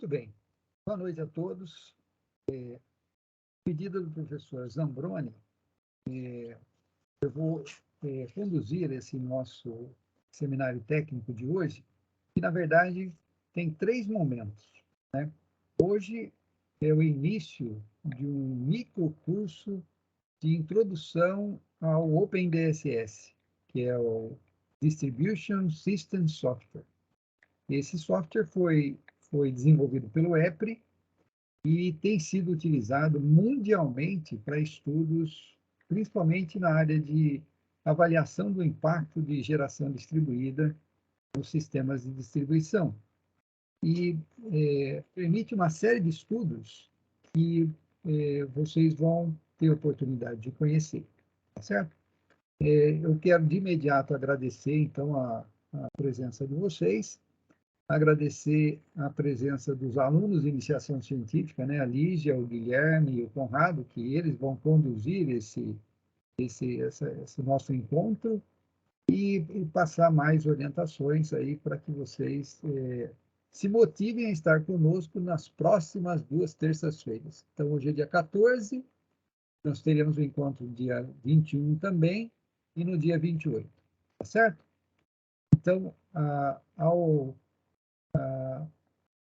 Muito bem. Boa noite a todos. Pedido do professor Zambroni, eu vou conduzir esse nosso seminário técnico de hoje, que, na verdade, tem 3 momentos, né? Hoje é o início de um microcurso de introdução ao OpenDSS, que é o Distribution System Software. Esse software foi desenvolvido pelo EPRI e tem sido utilizado mundialmente para estudos, principalmente na área de avaliação do impacto de geração distribuída nos sistemas de distribuição. E permite uma série de estudos que vocês vão ter oportunidade de conhecer, tá certo? Eu quero de imediato agradecer, então, a presença de vocês, agradecer a presença dos alunos de iniciação científica, né? A Lígia, o Guilherme e o Conrado, que eles vão conduzir esse nosso encontro e passar mais orientações aí para que vocês se motivem a estar conosco nas próximas 2 terças-feiras. Então, hoje é dia 14, nós teremos o encontro dia 21 também e no dia 28, tá certo? Então,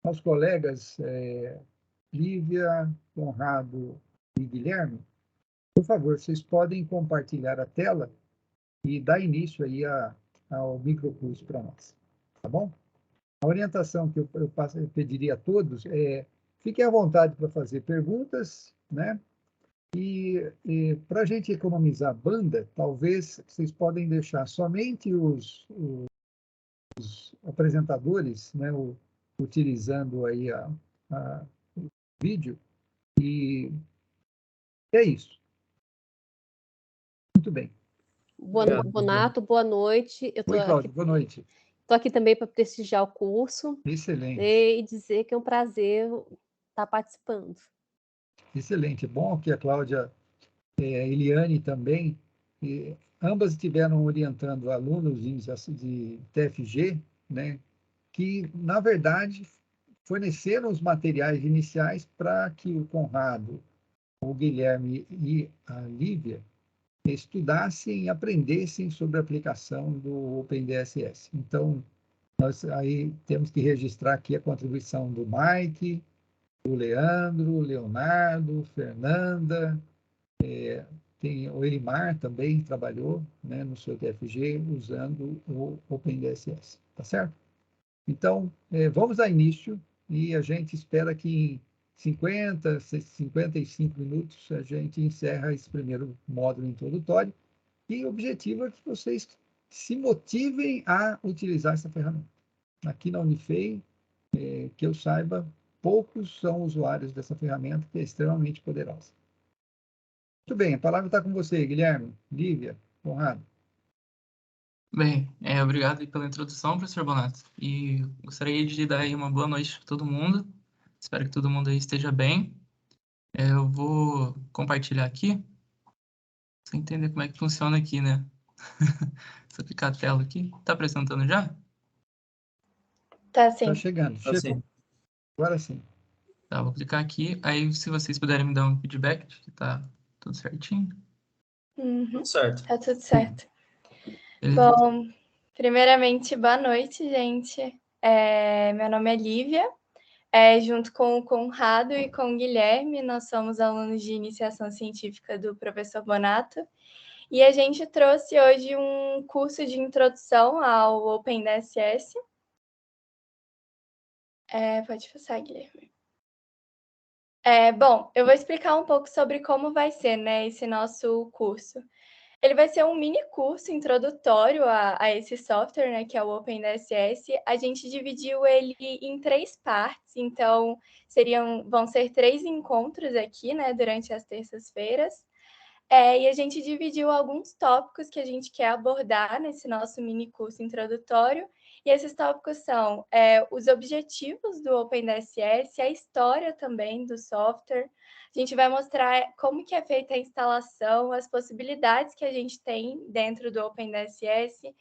aos colegas Lívia, Conrado e Guilherme, por favor, vocês podem compartilhar a tela e dar início aí ao microcurso para nós, tá bom? A orientação que eu pediria a todos é fiquem à vontade para fazer perguntas, né? E para a gente economizar banda, talvez vocês podem deixar somente os apresentadores, né, utilizando aí o vídeo, e é isso. Muito bem. Bonato, boa noite. Eu Oi, Cláudia, boa noite. Estou aqui também para prestigiar o curso. Excelente. E dizer que é um prazer estar participando. Excelente. É bom que a Cláudia e a Eliane também, ambas estiveram orientando alunos de TFG, né, que, na verdade, forneceram os materiais iniciais para que o Conrado, o Guilherme e a Lívia estudassem e aprendessem sobre a aplicação do OpenDSS. Então, nós aí temos que registrar aqui a contribuição do Mike, do Leandro, Leonardo, Fernanda, tem o Elimar também trabalhou, né, no seu TFG usando o OpenDSS, tá certo? Então, vamos dar início e a gente espera que em 55 minutos a gente encerra esse primeiro módulo introdutório e o objetivo é que vocês se motivem a utilizar essa ferramenta. Aqui na Unifei, que eu saiba, poucos são usuários dessa ferramenta que é extremamente poderosa. Muito bem, a palavra está com você, Guilherme, Lívia, Conrado. Bem, obrigado pela introdução, professor Bonato. E gostaria de dar aí uma boa noite para todo mundo. Espero que todo mundo aí esteja bem. Eu vou compartilhar aqui. Você entender como é que funciona aqui, né? Se eu clicar a tela aqui. Tá apresentando já? Tá sim. Tá chegando. Tá sim. Agora sim. Tá, vou clicar aqui. Aí, se vocês puderem me dar um feedback de que tá tudo certinho. Uhum. Certo. Tá tudo certo. Beleza. Bom, primeiramente, boa noite, gente. Meu nome é Lívia. Junto com o Conrado e com o Guilherme, nós somos alunos de iniciação científica do professor Bonato. E a gente trouxe hoje um curso de introdução ao OpenDSS. Pode passar, Guilherme. Bom, eu vou explicar um pouco sobre como vai ser, né, esse nosso curso. Ele vai ser um mini curso introdutório a esse software, né, que é o OpenDSS. A gente dividiu ele em 3 partes, então vão ser 3 encontros aqui, né, durante as terças-feiras. E a gente dividiu alguns tópicos que a gente quer abordar nesse nosso mini curso introdutório. E esses tópicos são os objetivos do OpenDSS, a história também do software. A gente vai mostrar como que é feita a instalação, as possibilidades que a gente tem dentro do OpenDSS.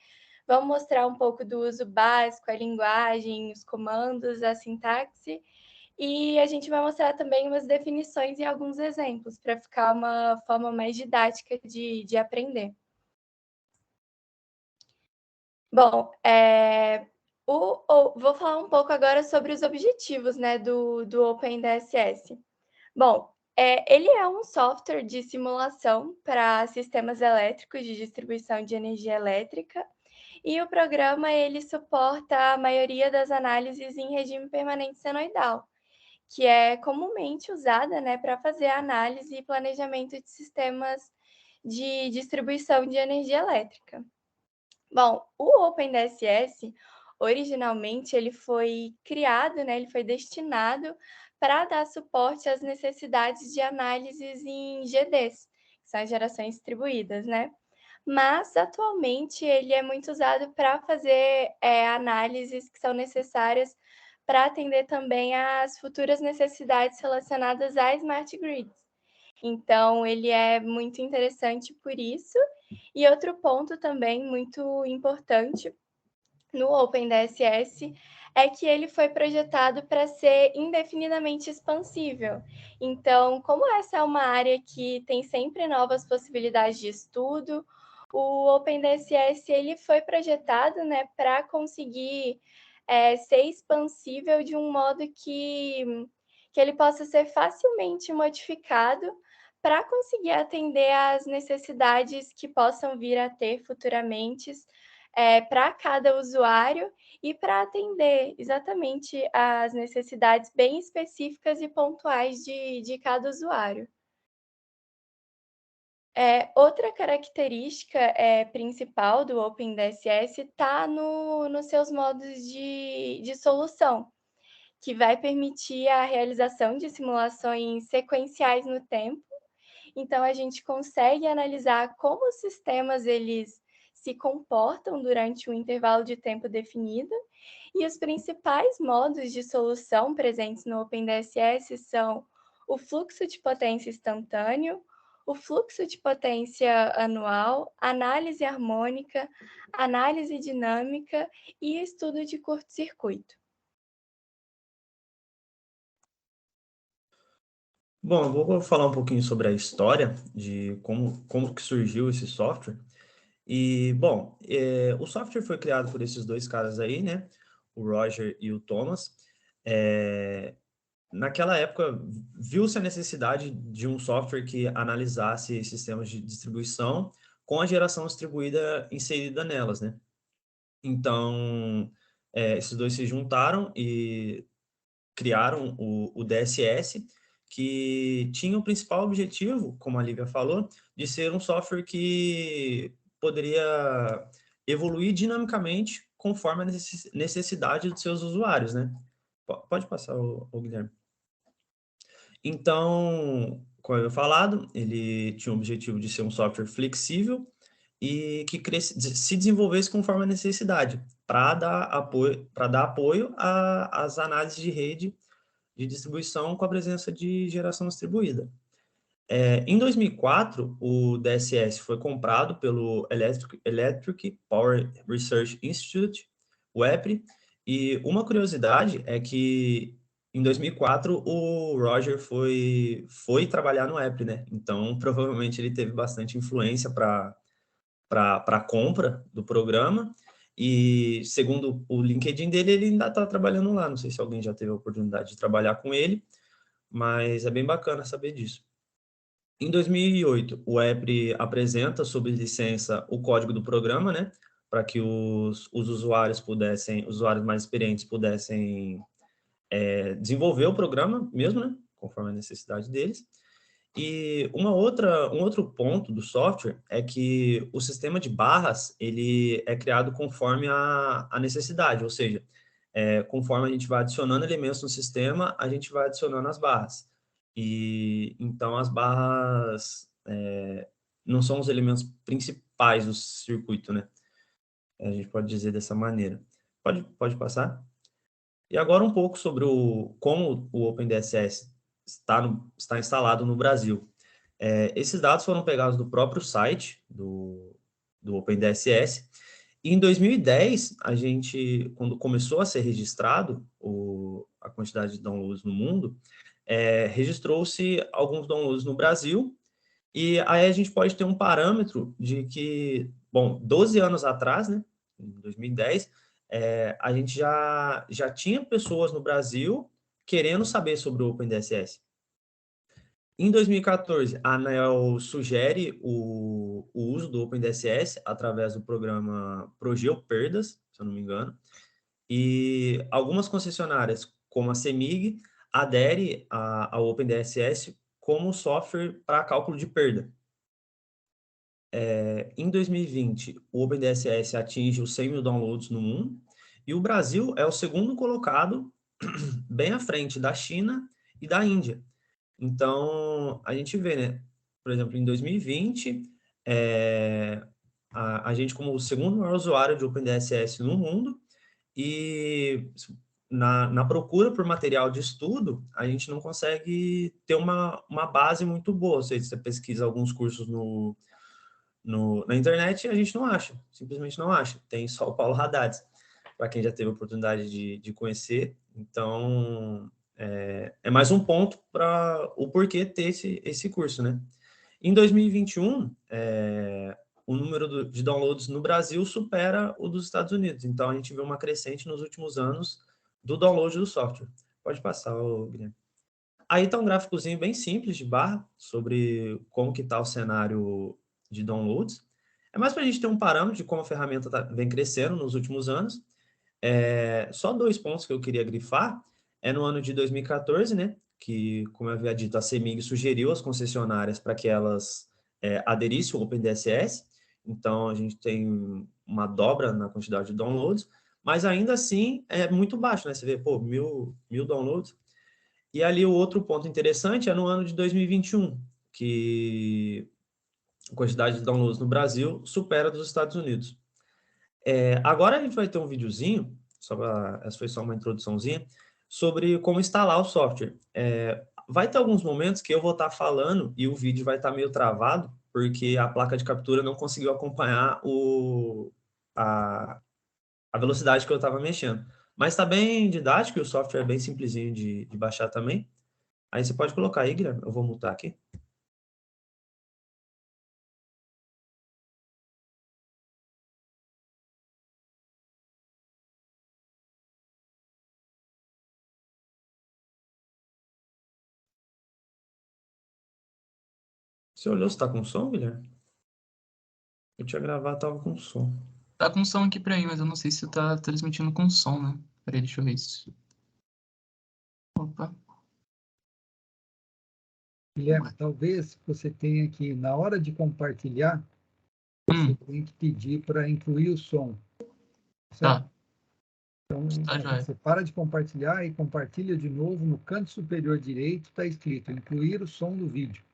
Vamos mostrar um pouco do uso básico, a linguagem, os comandos, a sintaxe. E a gente vai mostrar também umas definições e alguns exemplos, para ficar uma forma mais didática de aprender. Bom, vou falar um pouco agora sobre os objetivos, né, do OpenDSS. Bom, ele é um software de simulação para sistemas elétricos de distribuição de energia elétrica, e o programa ele suporta a maioria das análises em regime permanente senoidal, que é comumente usada, né, para fazer análise e planejamento de sistemas de distribuição de energia elétrica. Bom, o OpenDSS, originalmente, ele foi criado, né, ele foi destinado para dar suporte às necessidades de análises em GDs, que são as gerações distribuídas, né? Mas, atualmente, ele é muito usado para fazer análises que são necessárias para atender também às futuras necessidades relacionadas a smart grids. Então, ele é muito interessante por isso. E outro ponto também muito importante no OpenDSS é que ele foi projetado para ser indefinidamente expansível. Então, como essa é uma área que tem sempre novas possibilidades de estudo, o OpenDSS ele foi projetado, né, para conseguir ser expansível de um modo que ele possa ser facilmente modificado para conseguir atender às necessidades que possam vir a ter futuramente para cada usuário e para atender exatamente às necessidades bem específicas e pontuais de cada usuário. Outra característica principal do OpenDSS está nos seus modos de solução, que vai permitir a realização de simulações sequenciais no tempo. Então, a gente consegue analisar como os sistemas eles se comportam durante um intervalo de tempo definido, e os principais modos de solução presentes no OpenDSS são o fluxo de potência instantâneo, o fluxo de potência anual, análise harmônica, análise dinâmica e estudo de curto-circuito. Bom, eu vou falar um pouquinho sobre a história de como que surgiu esse software. E, bom, o software foi criado por esses dois caras aí, né? O Roger e o Thomas. Naquela época, viu-se a necessidade de um software que analisasse sistemas de distribuição com a geração distribuída inserida nelas, né? Então, esses dois se juntaram e criaram o DSS, que tinha o principal objetivo, como a Lívia falou, de ser um software que poderia evoluir dinamicamente conforme a necessidade dos seus usuários, né? Pode passar, o Guilherme. Então, como eu havia falado, ele tinha o objetivo de ser um software flexível e que se desenvolvesse conforme a necessidade, para dar apoio às análises de rede de distribuição com a presença de geração distribuída. Em 2004, o DSS foi comprado pelo Electric Power Research Institute, o EPRI, e uma curiosidade é que em 2004 o Roger foi trabalhar no EPRI, né? Então, provavelmente ele teve bastante influência para a compra do programa, e segundo o LinkedIn dele, ele ainda está trabalhando lá. Não sei se alguém já teve a oportunidade de trabalhar com ele, mas é bem bacana saber disso. Em 2008, o EPRI apresenta, sob licença, o código do programa, né, para que os usuários mais experientes pudessem desenvolver o programa mesmo, né, conforme a necessidade deles. E um outro ponto do software é que o sistema de barras ele é criado conforme a necessidade, ou seja, conforme a gente vai adicionando elementos no sistema, a gente vai adicionando as barras. E então as barras não são os elementos principais do circuito, né? A gente pode dizer dessa maneira. Pode passar? E agora um pouco sobre como o OpenDSS está instalado no Brasil. Esses dados foram pegados do próprio site do OpenDSS. E em 2010, quando começou a ser registrado a quantidade de downloads no mundo, registrou-se alguns downloads no Brasil, e aí a gente pode ter um parâmetro de que, bom, 12 anos atrás, né, em 2010, a gente já tinha pessoas no Brasil querendo saber sobre o OpenDSS. Em 2014, a ANEEL sugere o uso do OpenDSS através do programa Progeo Perdas, se eu não me engano, e algumas concessionárias, como a CEMIG, adere ao OpenDSS como software para cálculo de perda. Em 2020, o OpenDSS atinge os 100 mil downloads no mundo, e o Brasil é o segundo colocado, bem à frente da China e da Índia. Então, a gente vê, né? Por exemplo, em 2020, a gente como o segundo maior usuário de OpenDSS no mundo, e na procura por material de estudo, a gente não consegue ter uma base muito boa. Ou seja, você pesquisa alguns cursos na internet e a gente não acha, simplesmente não acha. Tem só o Paulo Haddad, para quem já teve a oportunidade de conhecer. Então, é mais um ponto para o porquê ter esse curso, né? Em 2021, o número de downloads no Brasil supera o dos Estados Unidos. Então, a gente vê uma crescente nos últimos anos do download do software. Pode passar, Guilherme. Aí está um gráficozinho bem simples de barra sobre como que está o cenário de downloads. É mais para a gente ter um parâmetro de como a ferramenta vem crescendo nos últimos anos. Só 2 pontos que eu queria grifar. No ano de 2014, né, que, como eu havia dito, a CEMIG sugeriu às concessionárias para que elas aderissem ao OpenDSS. Então, a gente tem uma dobra na quantidade de downloads, mas ainda assim é muito baixo, né? Você vê, pô, mil downloads. E ali o outro ponto interessante é no ano de 2021, que a quantidade de downloads no Brasil supera a dos Estados Unidos. Agora a gente vai ter um videozinho, essa foi só uma introduçãozinha, sobre como instalar o software. Vai ter alguns momentos que eu vou estar falando e o vídeo vai estar meio travado, porque a placa de captura não conseguiu acompanhar a velocidade que eu estava mexendo. Mas está bem didático e o software é bem simplesinho de baixar também. Aí você pode colocar aí, Guilherme. Eu vou mutar aqui. Você olhou se está com som, Guilherme? Eu tinha gravado, estava com som. Tá com som aqui pra mim, mas eu não sei se tá transmitindo com som, né? Peraí, deixa eu ver isso. Opa. Guilherme, talvez você tenha que, na hora de compartilhar, você tem que pedir para incluir o som. Certo? Tá. Então, Tá joia. você para de compartilhar e compartilha de novo. No canto superior direito está escrito incluir o som do vídeo.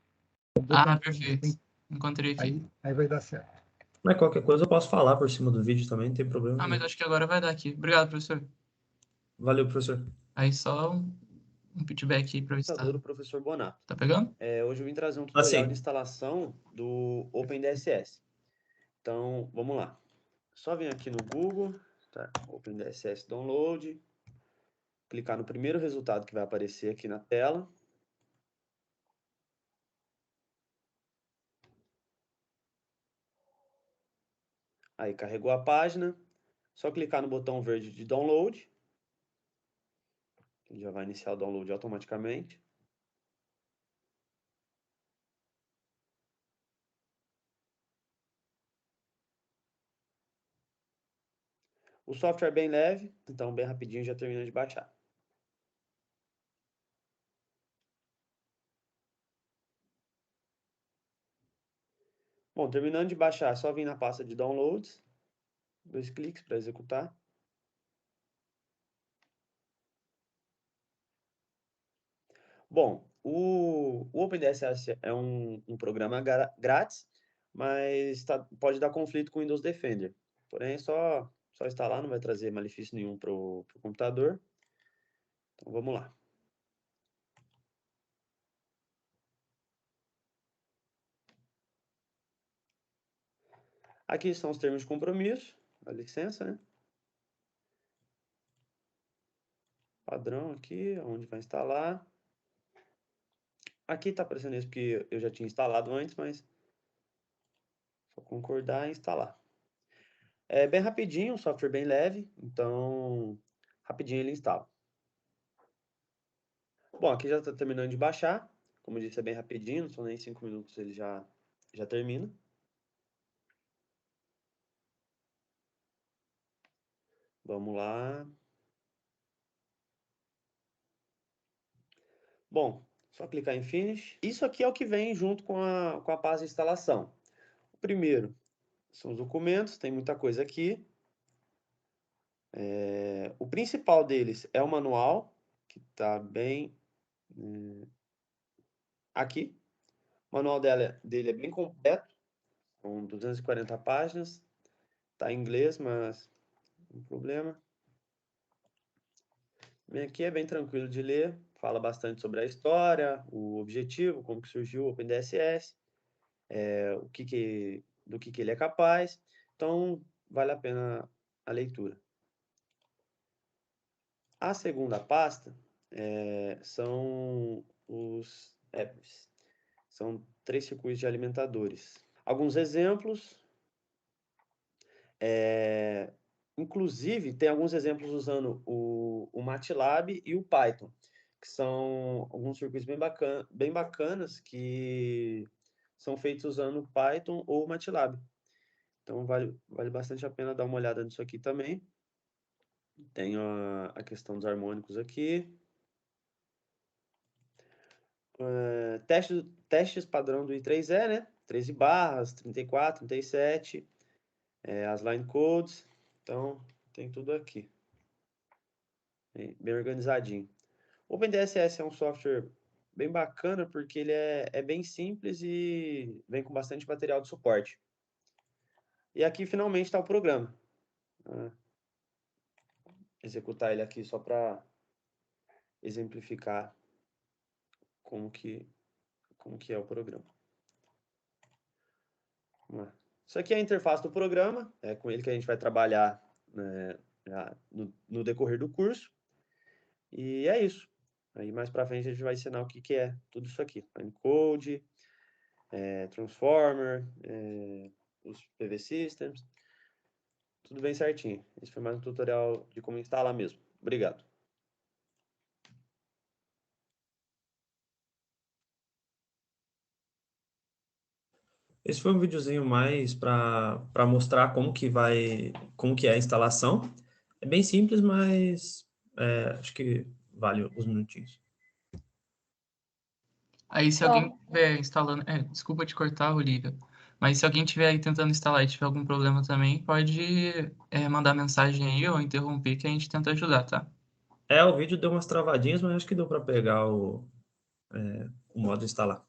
Ah, perfeito. Encontrei aqui. Aí vai dar certo. Mas qualquer coisa eu posso falar por cima do vídeo também, não tem problema Ah, mas nenhum. acho que agora vai dar aqui. Obrigado, professor. Valeu, professor. Aí só um feedback aí para ver se O professor Bonato. tá pegando? Hoje eu vim trazer um tutorial Assim. de instalação do OpenDSS. Então, vamos lá. Só vir aqui no Google, tá? OpenDSS Download, clicar no primeiro resultado que vai aparecer aqui na tela. Aí carregou a página, só clicar no botão verde de download. Ele já vai iniciar o download automaticamente. O software é bem leve, então bem rapidinho já termina de baixar. Bom, terminando de baixar, é só vir na pasta de downloads, 2 cliques para executar. Bom, o OpenDSS é um programa grátis, mas pode dar conflito com o Windows Defender. Porém, só instalar, não vai trazer malefício nenhum para o computador. Então, vamos lá. Aqui estão os termos de compromisso, dá licença, né? padrão aqui, onde vai instalar. Aqui está aparecendo isso porque eu já tinha instalado antes, mas só concordar e instalar. É bem rapidinho, um software bem leve, então rapidinho ele instala. Bom, aqui já está terminando de baixar. Como eu disse, é bem rapidinho, não são nem 5 minutos, ele já termina. Vamos lá. Bom, só clicar em Finish. Isso aqui é o que vem junto com a pasta de instalação. O primeiro são os documentos, tem muita coisa aqui. O principal deles é o manual, que está bem aqui. O manual dele é bem completo, com 240 páginas. Está em inglês, mas não tem problema. Bem aqui é bem tranquilo de ler, fala bastante sobre a história, o objetivo, como que surgiu o OpenDSS, do que ele é capaz. Então, vale a pena a leitura. A segunda pasta são os apps. São 3 circuitos de alimentadores. Alguns exemplos. Inclusive, tem alguns exemplos usando o MATLAB e o Python, que são alguns circuitos bem bacanas que são feitos usando Python ou MATLAB. Então, vale bastante a pena dar uma olhada nisso aqui também. Tem a questão dos harmônicos aqui. Testes padrão do I3E, né? 13 barras, 34, 37. As line codes. Então, tem tudo aqui. Bem organizadinho. O OpenDSS é um software bem bacana porque ele é bem simples e vem com bastante material de suporte. E aqui, finalmente, está o programa. Executar ele aqui só para exemplificar como que é o programa. Vamos lá. Isso aqui é a interface do programa, é com ele que a gente vai trabalhar, né, no decorrer do curso. E é isso. Aí mais para frente a gente vai ensinar o que é tudo isso aqui. Line-code, Transformer, os PV Systems, tudo bem certinho. Esse foi mais um tutorial de como instalar mesmo. Obrigado. Esse foi um videozinho mais para mostrar como que é a instalação. É bem simples, mas acho que vale os minutinhos. Aí, se alguém estiver instalando... desculpa te cortar, Olivia. Mas se alguém estiver aí tentando instalar e tiver algum problema também, pode mandar mensagem aí ou interromper que a gente tenta ajudar, tá? O vídeo deu umas travadinhas, mas acho que deu para pegar o modo de instalar.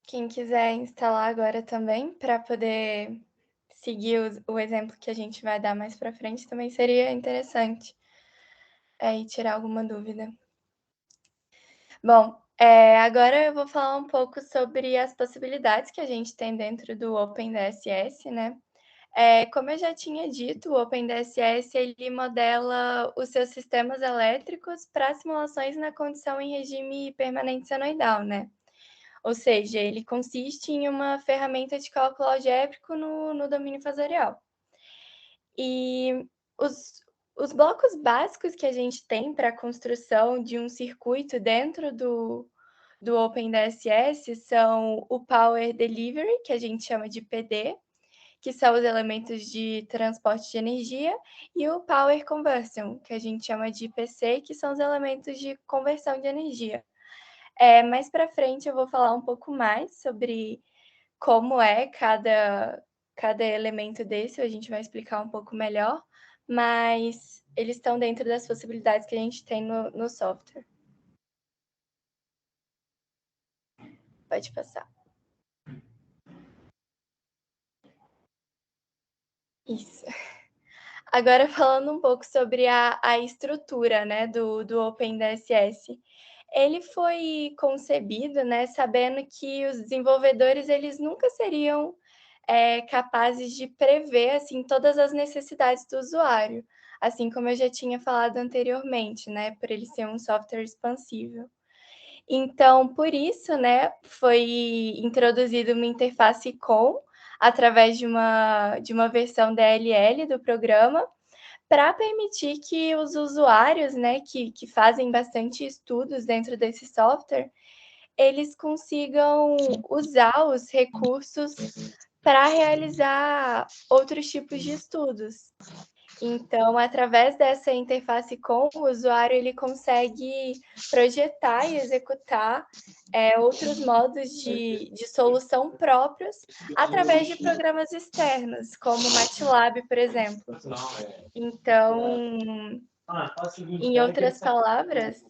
Quem quiser instalar agora também, para poder seguir o exemplo que a gente vai dar mais para frente, também seria interessante aí tirar alguma dúvida. Bom, agora eu vou falar um pouco sobre as possibilidades que a gente tem dentro do OpenDSS, né? Como eu já tinha dito, o OpenDSS ele modela os seus sistemas elétricos para simulações na condição em regime permanente senoidal, né? Ou seja, ele consiste em uma ferramenta de cálculo algébrico no domínio fasorial. E os blocos básicos que a gente tem para a construção de um circuito dentro do OpenDSS são o Power Delivery, que a gente chama de PD, que são os elementos de transporte de energia, e o Power Conversion, que a gente chama de PC, que são os elementos de conversão de energia. Mais para frente eu vou falar um pouco mais sobre como é cada elemento desse, a gente vai explicar um pouco melhor, mas eles estão dentro das possibilidades que a gente tem no software. Pode passar. Isso. Agora, falando um pouco sobre a estrutura, né, do OpenDSS. Ele foi concebido, né, sabendo que os desenvolvedores eles nunca seriam capazes de prever assim, todas as necessidades do usuário. assim como eu já tinha falado anteriormente, né, por ele ser um software expansível. Então, por isso, né, foi introduzida uma interface com, através de uma versão DLL do programa, para permitir que os usuários, né, que fazem bastante estudos dentro desse software, eles consigam usar os recursos para realizar outros tipos de estudos. Então, através dessa interface com o usuário, ele consegue projetar e executar outros modos de solução próprios através de programas externos, como o MATLAB, por exemplo. Então, em outras palavras,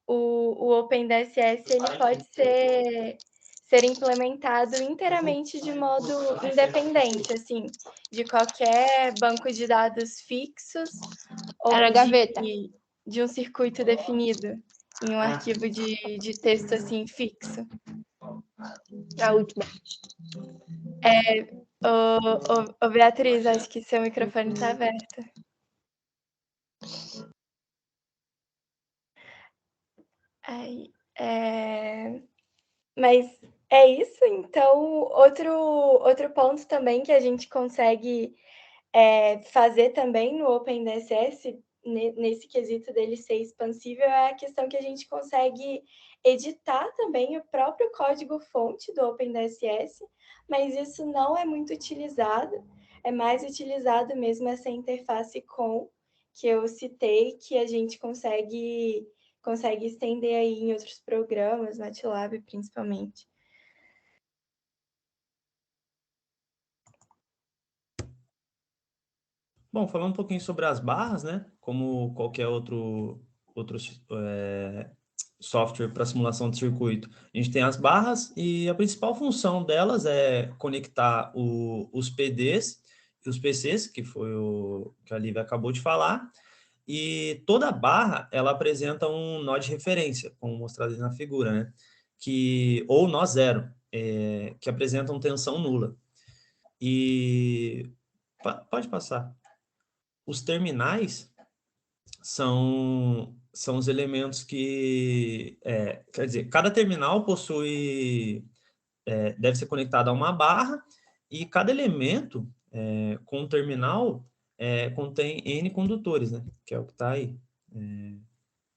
o OpenDSS ele pode ser implementado inteiramente de modo independente, assim, de qualquer banco de dados fixos ou Era gaveta. de um circuito definido em um arquivo de texto assim fixo. A última. Ô, Beatriz, acho que seu microfone está aberto. Aí, mas é isso, então, outro ponto também que a gente consegue fazer também no OpenDSS, nesse quesito dele ser expansível, é a questão que a gente consegue editar também o próprio código-fonte do OpenDSS, mas isso não é muito utilizado, é mais utilizado mesmo essa interface com, que eu citei, que a gente consegue estender aí em outros programas, MATLAB principalmente. Bom, falando um pouquinho sobre as barras, né? Como qualquer outro software para simulação de circuito, a gente tem as barras e a principal função delas é conectar os PDs e os PCs, que foi o que a Lívia acabou de falar, e toda barra ela apresenta um nó de referência, como mostrado na figura, né? Ou nó zero, que apresentam tensão nula. E pode passar. Os terminais são os elementos que... quer dizer, cada terminal possui... deve ser conectado a uma barra e cada elemento com o terminal contém N condutores, né? Que é o que está aí.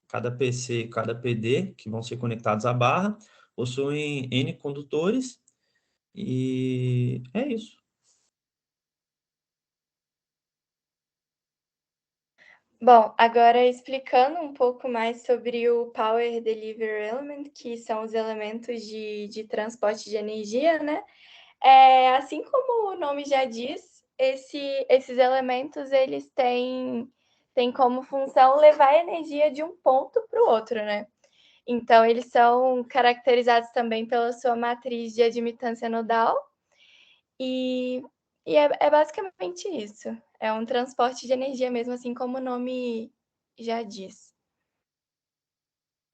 Cada PC e cada PD, que vão ser conectados à barra, possuem N condutores e é isso. Bom, agora explicando um pouco mais sobre o Power Delivery Element, que são os elementos de transporte de energia, né? Assim como o nome já diz, esses elementos, eles têm como função levar energia de um ponto para o outro, né? Então, eles são caracterizados também pela sua matriz de admitância nodal, e é basicamente isso. É um transporte de energia mesmo, assim como o nome já diz.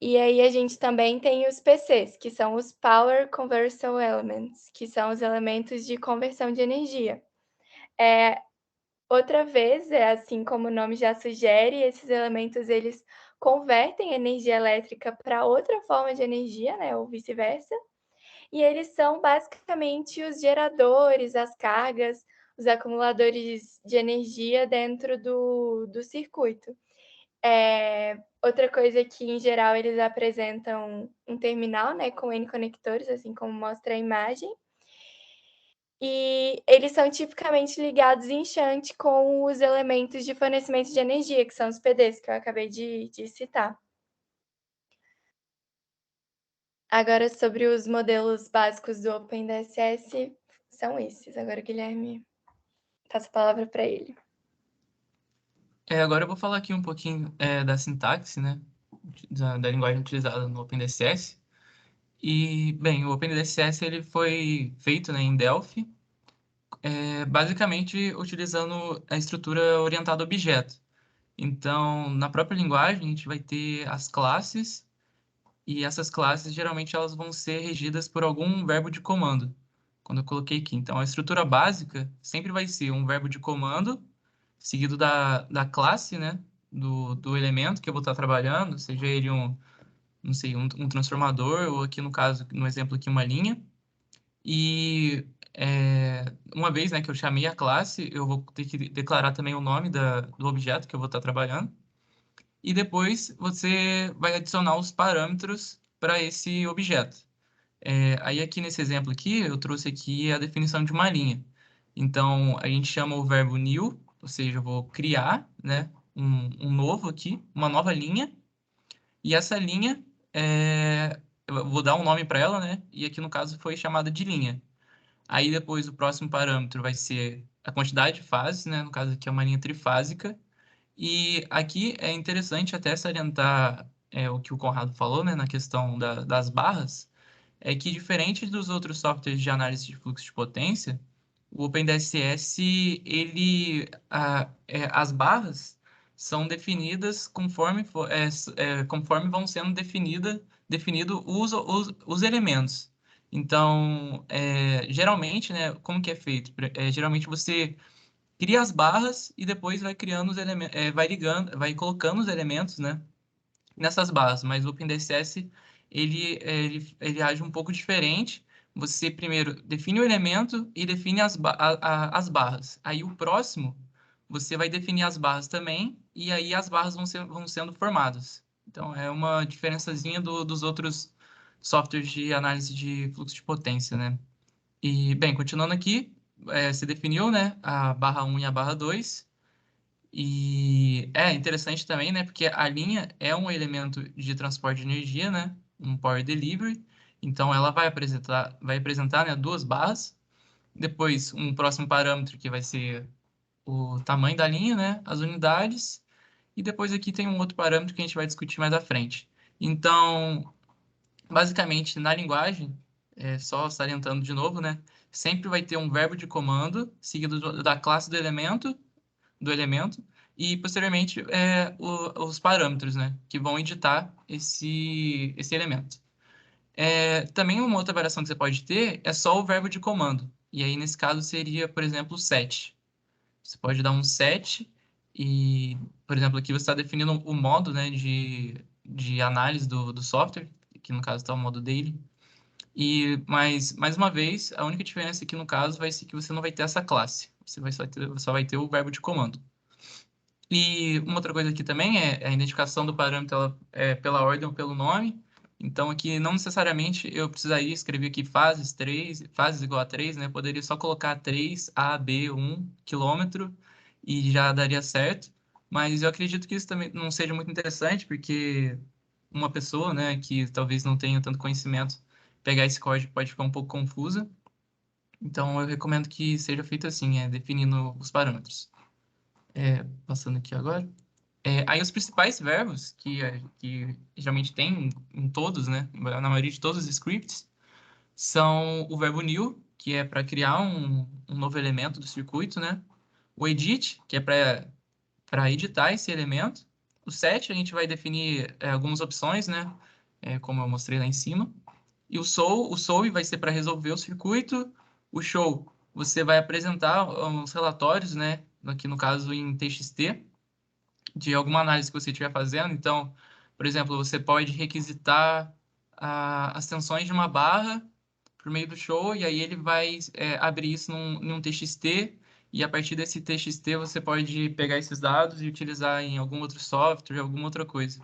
E aí a gente também tem os PCs, que são os Power Conversion Elements, que são os elementos de conversão de energia. Outra vez, assim como o nome já sugere, esses elementos eles convertem energia elétrica para outra forma de energia, né, ou vice-versa. E eles são basicamente os geradores, as cargas, os acumuladores de energia dentro do circuito. Outra coisa que, em geral, eles apresentam um terminal, né, com N conectores, assim como mostra a imagem. E eles são tipicamente ligados em shunt com os elementos de fornecimento de energia, que são os PDs, que eu acabei de citar. Agora, sobre os modelos básicos do OpenDSS, são esses. Agora, Guilherme, passo a palavra para ele. Agora eu vou falar aqui um pouquinho da sintaxe, né, da linguagem utilizada no OpenDSS. E, bem, o OpenDSS ele foi feito, né, em Delphi, basicamente utilizando a estrutura orientada a objeto. Então, na própria linguagem, a gente vai ter as classes, e essas classes, geralmente, elas vão ser regidas por algum verbo de comando, quando eu coloquei aqui. Então, a estrutura básica sempre vai ser um verbo de comando seguido da classe, né, do elemento que eu vou estar trabalhando, seja ele não sei, um transformador, ou aqui no caso, no exemplo aqui, uma linha. E uma vez, né, que eu chamei a classe, eu vou ter que declarar também o nome do objeto que eu vou estar trabalhando. E depois você vai adicionar os parâmetros para esse objeto. Aí aqui nesse exemplo aqui, eu trouxe aqui a definição de uma linha. Então, a gente chama o verbo new, ou seja, eu vou criar, né, um novo aqui, uma nova linha. E essa linha, eu vou dar um nome para ela, né? E aqui no caso foi chamada de linha. Aí depois o próximo parâmetro vai ser a quantidade de fases, né? No caso aqui é uma linha trifásica. E aqui é interessante até salientar o que o Conrado falou, né? Na questão das barras, é que diferente dos outros softwares de análise de fluxo de potência, o OpenDSS, as barras são definidas conforme vão sendo definido os elementos. Então, geralmente, né, como que é feito? Geralmente você cria as barras e depois vai criando os elementos, vai colocando os elementos, né, nessas barras, mas o OpenDSS ele age um pouco diferente. Você primeiro define o elemento e define as barras. Aí o próximo, você vai definir as barras também, e aí as barras vão sendo formadas. Então é uma diferençazinha dos outros softwares de análise de fluxo de potência, né? E, bem, continuando aqui, você definiu, né, a barra 1 e a barra 2. E é interessante também, né? Porque a linha é um elemento de transporte de energia, né? Um power delivery. Então, ela vai apresentar, né, duas barras. Depois, um próximo parâmetro que vai ser o tamanho da linha, né? As unidades. E depois aqui tem um outro parâmetro que a gente vai discutir mais à frente. Então, basicamente, na linguagem, só salientando de novo, né? Sempre vai ter um verbo de comando seguido da classe do elemento e posteriormente os parâmetros, né, que vão editar esse elemento. Também uma outra variação que você pode ter é só o verbo de comando. E aí, nesse caso, seria, por exemplo, o set. Você pode dar um set e, por exemplo, aqui você está definindo o modo, né, de análise do software, que no caso está o modo daily. Mas, mais uma vez, a única diferença aqui no caso vai ser que você não vai ter essa classe. Você só vai ter o verbo de comando. E uma outra coisa aqui também é a identificação do parâmetro pela ordem ou pelo nome. Então, aqui não necessariamente eu precisaria escrever aqui fases igual a 3, né? Eu poderia só colocar 3, A, B, 1 quilômetro e já daria certo. Mas eu acredito que isso também não seja muito interessante, porque uma pessoa, né, que talvez não tenha tanto conhecimento, pegar esse código pode ficar um pouco confusa. Então, eu recomendo que seja feito assim, definindo os parâmetros. Passando aqui agora. Aí os principais verbos que geralmente tem em todos, né, na maioria de todos os scripts, são o verbo new, que é para criar um novo elemento do circuito, né? O edit, que é para editar esse elemento. O set, a gente vai definir algumas opções, né? Como eu mostrei lá em cima. E o solve vai ser para resolver o circuito. O show, você vai apresentar uns relatórios, né? Aqui no caso em TXT, de alguma análise que você estiver fazendo. Então, por exemplo, você pode requisitar as tensões de uma barra por meio do show, e aí ele vai abrir isso num TXT, e a partir desse TXT você pode pegar esses dados e utilizar em algum outro software, alguma outra coisa.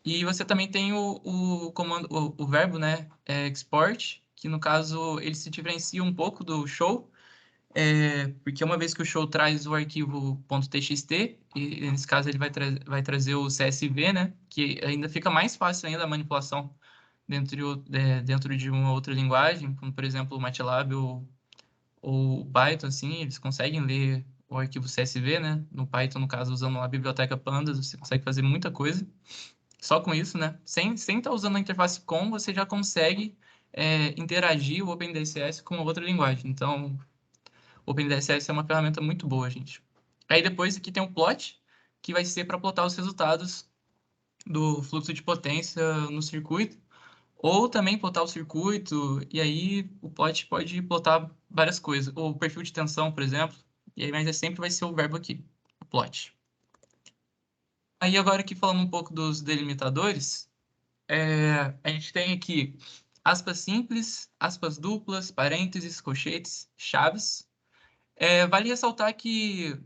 E você também tem o comando, o verbo, né, export, que no caso ele se diferencia um pouco do show, porque uma vez que o show traz o arquivo .txt, e nesse caso ele vai trazer o CSV, né, que ainda fica mais fácil ainda a manipulação dentro de uma outra linguagem, como por exemplo o MATLAB ou o Python, assim, eles conseguem ler o arquivo CSV, né, no Python, no caso, usando a biblioteca Pandas, você consegue fazer muita coisa. Só com isso, né, sem estar usando a interface COM, você já consegue interagir o OpenDSS com outra linguagem. Então, o OpenDSS é uma ferramenta muito boa, gente. Aí depois aqui tem o plot, que vai ser para plotar os resultados do fluxo de potência no circuito, ou também plotar o circuito, e aí o plot pode plotar várias coisas. O perfil de tensão, por exemplo, E aí, mas sempre vai ser o verbo aqui, o plot. Aí agora aqui falando um pouco dos delimitadores, a gente tem aqui aspas simples, aspas duplas, parênteses, colchetes, chaves. Vale ressaltar que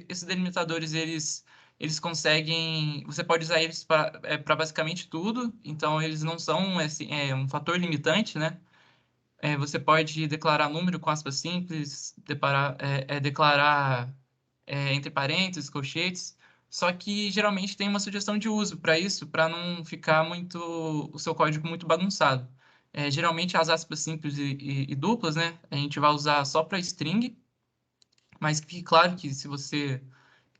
esses delimitadores, eles conseguem... Você pode usar eles para basicamente tudo, então eles não são assim, um fator limitante, né? Você pode declarar número com aspas simples, declarar entre parênteses, colchetes, só que geralmente tem uma sugestão de uso para isso, para não ficar o seu código muito bagunçado. Geralmente as aspas simples e duplas, né, a gente vai usar só para string, mas fique claro que se você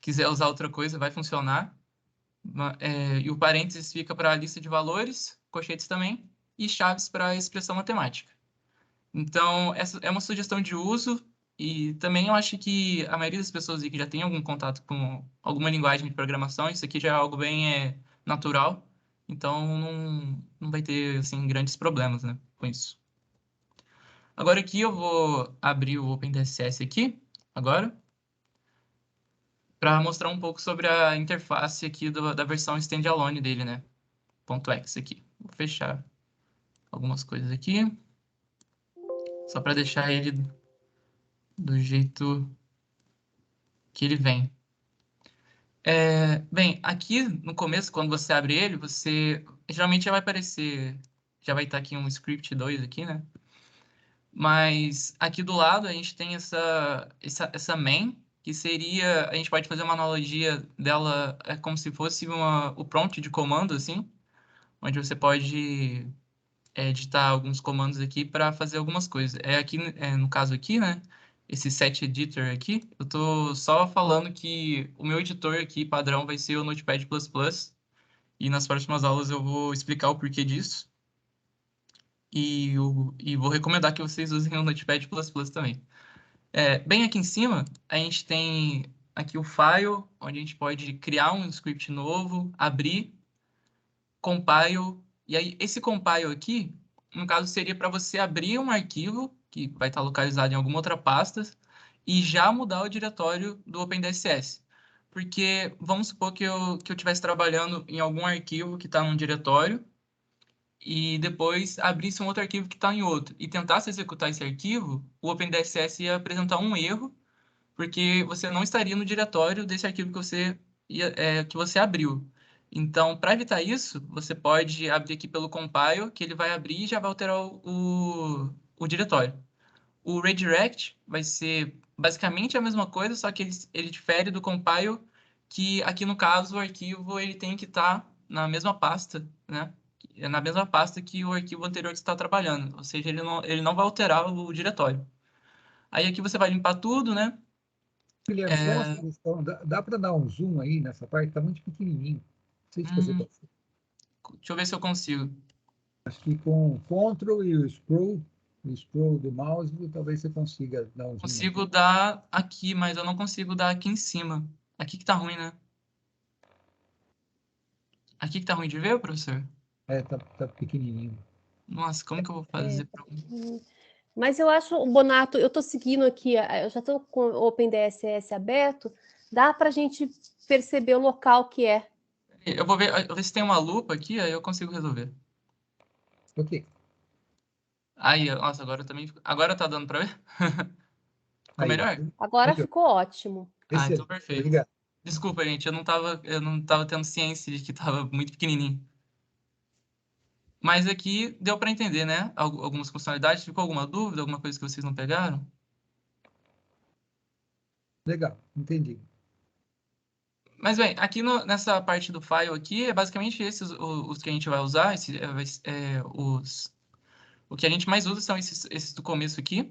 quiser usar outra coisa, vai funcionar. E o parênteses fica para a lista de valores, colchetes também, e chaves para a expressão matemática. Então, essa é uma sugestão de uso, e também eu acho que a maioria das pessoas aí que já tem algum contato com alguma linguagem de programação, isso aqui já é algo bem natural, então não vai ter assim, grandes problemas, né, com isso. Agora aqui eu vou abrir o OpenDSS aqui, agora, para mostrar um pouco sobre a interface aqui da versão standalone dele, né, .x aqui. Vou fechar algumas coisas aqui, só para deixar ele do jeito que ele vem. Bem, aqui no começo, quando você abre ele, geralmente já vai aparecer, já vai estar aqui um script 2 aqui, né? Mas aqui do lado a gente tem essa main, que seria, a gente pode fazer uma analogia dela, como se fosse o prompt de comando, assim, onde você pode editar alguns comandos aqui para fazer algumas coisas. Aqui, no caso aqui, né? Esse set editor aqui, eu tô só falando que o meu editor aqui padrão vai ser o Notepad++, e nas próximas aulas eu vou explicar o porquê disso. E vou recomendar que vocês usem o Notepad++ também. Bem aqui em cima, a gente tem aqui o file, onde a gente pode criar um script novo, abrir, compile, e aí esse compile aqui, no caso, seria para você abrir um arquivo que vai estar localizado em alguma outra pasta e já mudar o diretório do OpenDSS. Porque vamos supor que eu estivesse trabalhando em algum arquivo que está num diretório e depois abrisse um outro arquivo que está em outro e tentasse executar esse arquivo, o OpenDSS ia apresentar um erro porque você não estaria no diretório desse arquivo que você abriu. Então, para evitar isso, você pode abrir aqui pelo compile, que ele vai abrir e já vai alterar o diretório. O redirect vai ser basicamente a mesma coisa, só que ele difere do compile, que aqui no caso o arquivo ele tem que estar na mesma pasta, né? Na mesma pasta que o arquivo anterior que você está trabalhando, ou seja, ele não vai alterar o diretório. Aí aqui você vai limpar tudo, né? Guilherme, só uma sugestão, dá para dar um zoom aí nessa parte? Está muito pequenininho. Não sei se você Deixa eu ver se eu consigo. acho que com o Ctrl e o scroll do mouse, talvez você consiga dar um zoom. Consigo dar aqui, mas eu não consigo dar aqui em cima. Aqui que tá ruim, né? Aqui que tá ruim de ver, professor? Tá pequenininho. Nossa, como que eu vou fazer? Mas eu acho, Bonato, eu estou seguindo aqui, eu já estou com o OpenDSS aberto, dá para a gente perceber o local que é. Eu vou ver se tem uma lupa aqui, aí eu consigo resolver. Ok. Aí, nossa, agora tá dando para ver? Ficou Aí, melhor? Agora Aqui, ó. ficou ótimo. Então Excelente. perfeito. Obrigado. Desculpa, gente, eu não tava tendo ciência de que tava muito pequenininho. Mas aqui deu para entender, né? Algumas funcionalidades. Ficou alguma dúvida, alguma coisa que vocês não pegaram? Legal, entendi. Mas, bem, aqui nessa parte do file aqui, é basicamente esses os que a gente vai usar. O que a gente mais usa são esses do começo aqui.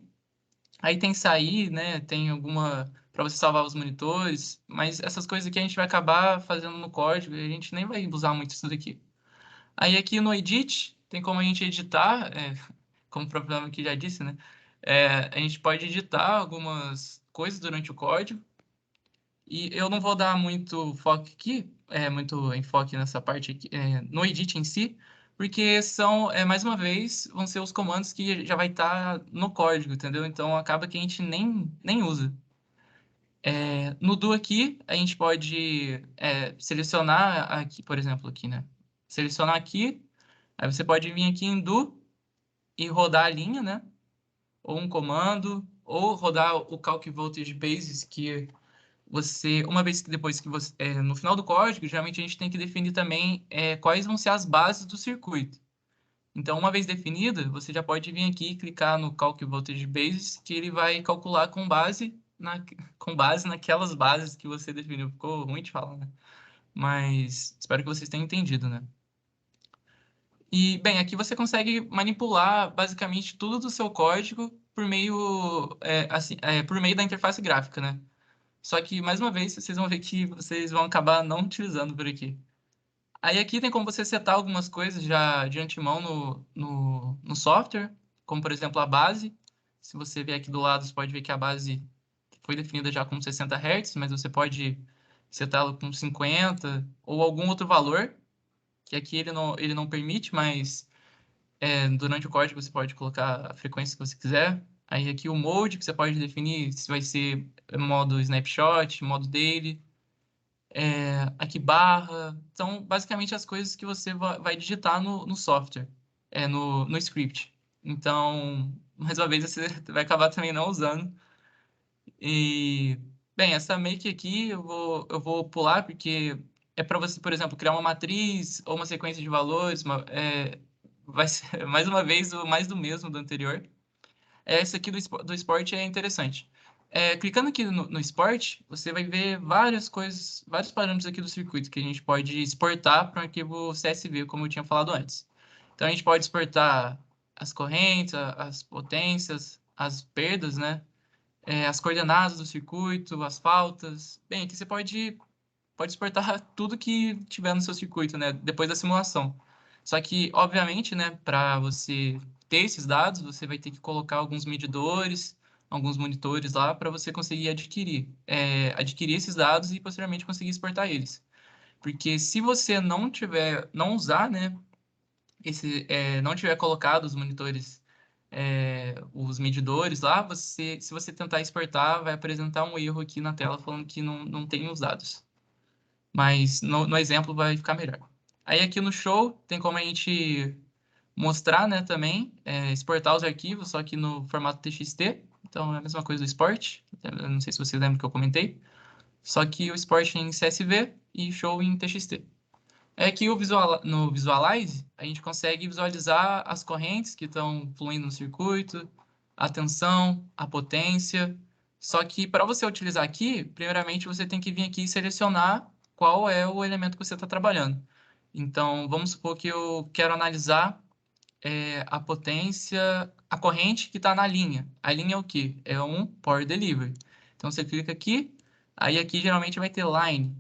Aí tem sair, né? Tem alguma para você salvar os monitores. Mas essas coisas aqui a gente vai acabar fazendo no código e a gente nem vai usar muito isso daqui. Aí aqui no Edit, tem como a gente editar, como o próprio nome aqui já disse, né? A gente pode editar algumas coisas durante o código. E eu não vou dar muito foco aqui, muito enfoque nessa parte aqui, no edit em si, porque são, mais uma vez, vão ser os comandos que já vai estar no código, entendeu? Então, acaba que a gente nem usa. No do aqui, a gente pode selecionar aqui, por exemplo, aqui, né? Selecionar aqui, aí você pode vir aqui em do e rodar a linha, né? Ou um comando, ou rodar o Calc Voltage Basis, que você, uma vez que depois que você, no final do código, geralmente a gente tem que definir também quais vão ser as bases do circuito. Então, uma vez definida, você já pode vir aqui e clicar no Calc Voltage Basis, que ele vai calcular com base naquelas bases que você definiu. Ficou ruim de falar, né? Mas espero que vocês tenham entendido, né? E, bem, aqui você consegue manipular basicamente tudo do seu código por meio, por meio da interface gráfica, né? Só que, mais uma vez, vocês vão ver que vocês vão acabar não utilizando por aqui. Aí aqui tem como você setar algumas coisas já de antemão no software, como, por exemplo, a base. Se você ver aqui do lado, você pode ver que a base foi definida já com 60 Hz, mas você pode setá-la com 50 ou algum outro valor, que aqui ele não permite, mas durante o código você pode colocar a frequência que você quiser. Aí aqui o mode, que você pode definir se vai ser modo snapshot, modo daily. Aqui barra. São basicamente as coisas que você vai digitar no software, no script. Então, mais uma vez, você vai acabar também não usando. E, bem, essa make aqui eu vou pular, porque é para você, por exemplo, criar uma matriz ou uma sequência de valores. Vai ser, mais uma vez, o mais do mesmo do anterior. Esse aqui do Sport é interessante. Clicando aqui no Sport, você vai ver várias coisas, vários parâmetros aqui do circuito que a gente pode exportar para um arquivo CSV, como eu tinha falado antes. Então, a gente pode exportar as correntes, as potências, as perdas, né? As coordenadas do circuito, as faltas. Bem, aqui você pode exportar tudo que tiver no seu circuito, né? Depois da simulação. Só que, obviamente, né, para você ter esses dados, você vai ter que colocar alguns medidores, alguns monitores lá para você conseguir adquirir esses dados e posteriormente conseguir exportar eles. Porque se você não usar, né, não tiver colocado os monitores, os medidores lá, se você tentar exportar, vai apresentar um erro aqui na tela falando que não tem os dados. Mas no exemplo vai ficar melhor. Aí aqui no show tem como a gente mostrar, né, também, exportar os arquivos, só que no formato TXT. Então é a mesma coisa do Sport. Eu não sei se vocês lembram que eu comentei. Só que o Sport em CSV e show em TXT. Aqui no Visualize, a gente consegue visualizar as correntes que estão fluindo no circuito, a tensão, a potência. Só que para você utilizar aqui, primeiramente você tem que vir aqui e selecionar qual é o elemento que você está trabalhando. Então, vamos supor que eu quero analisar a potência, a corrente que está na linha. A linha é o quê? É um Power Delivery. Então, você clica aqui, aí aqui geralmente vai ter Line.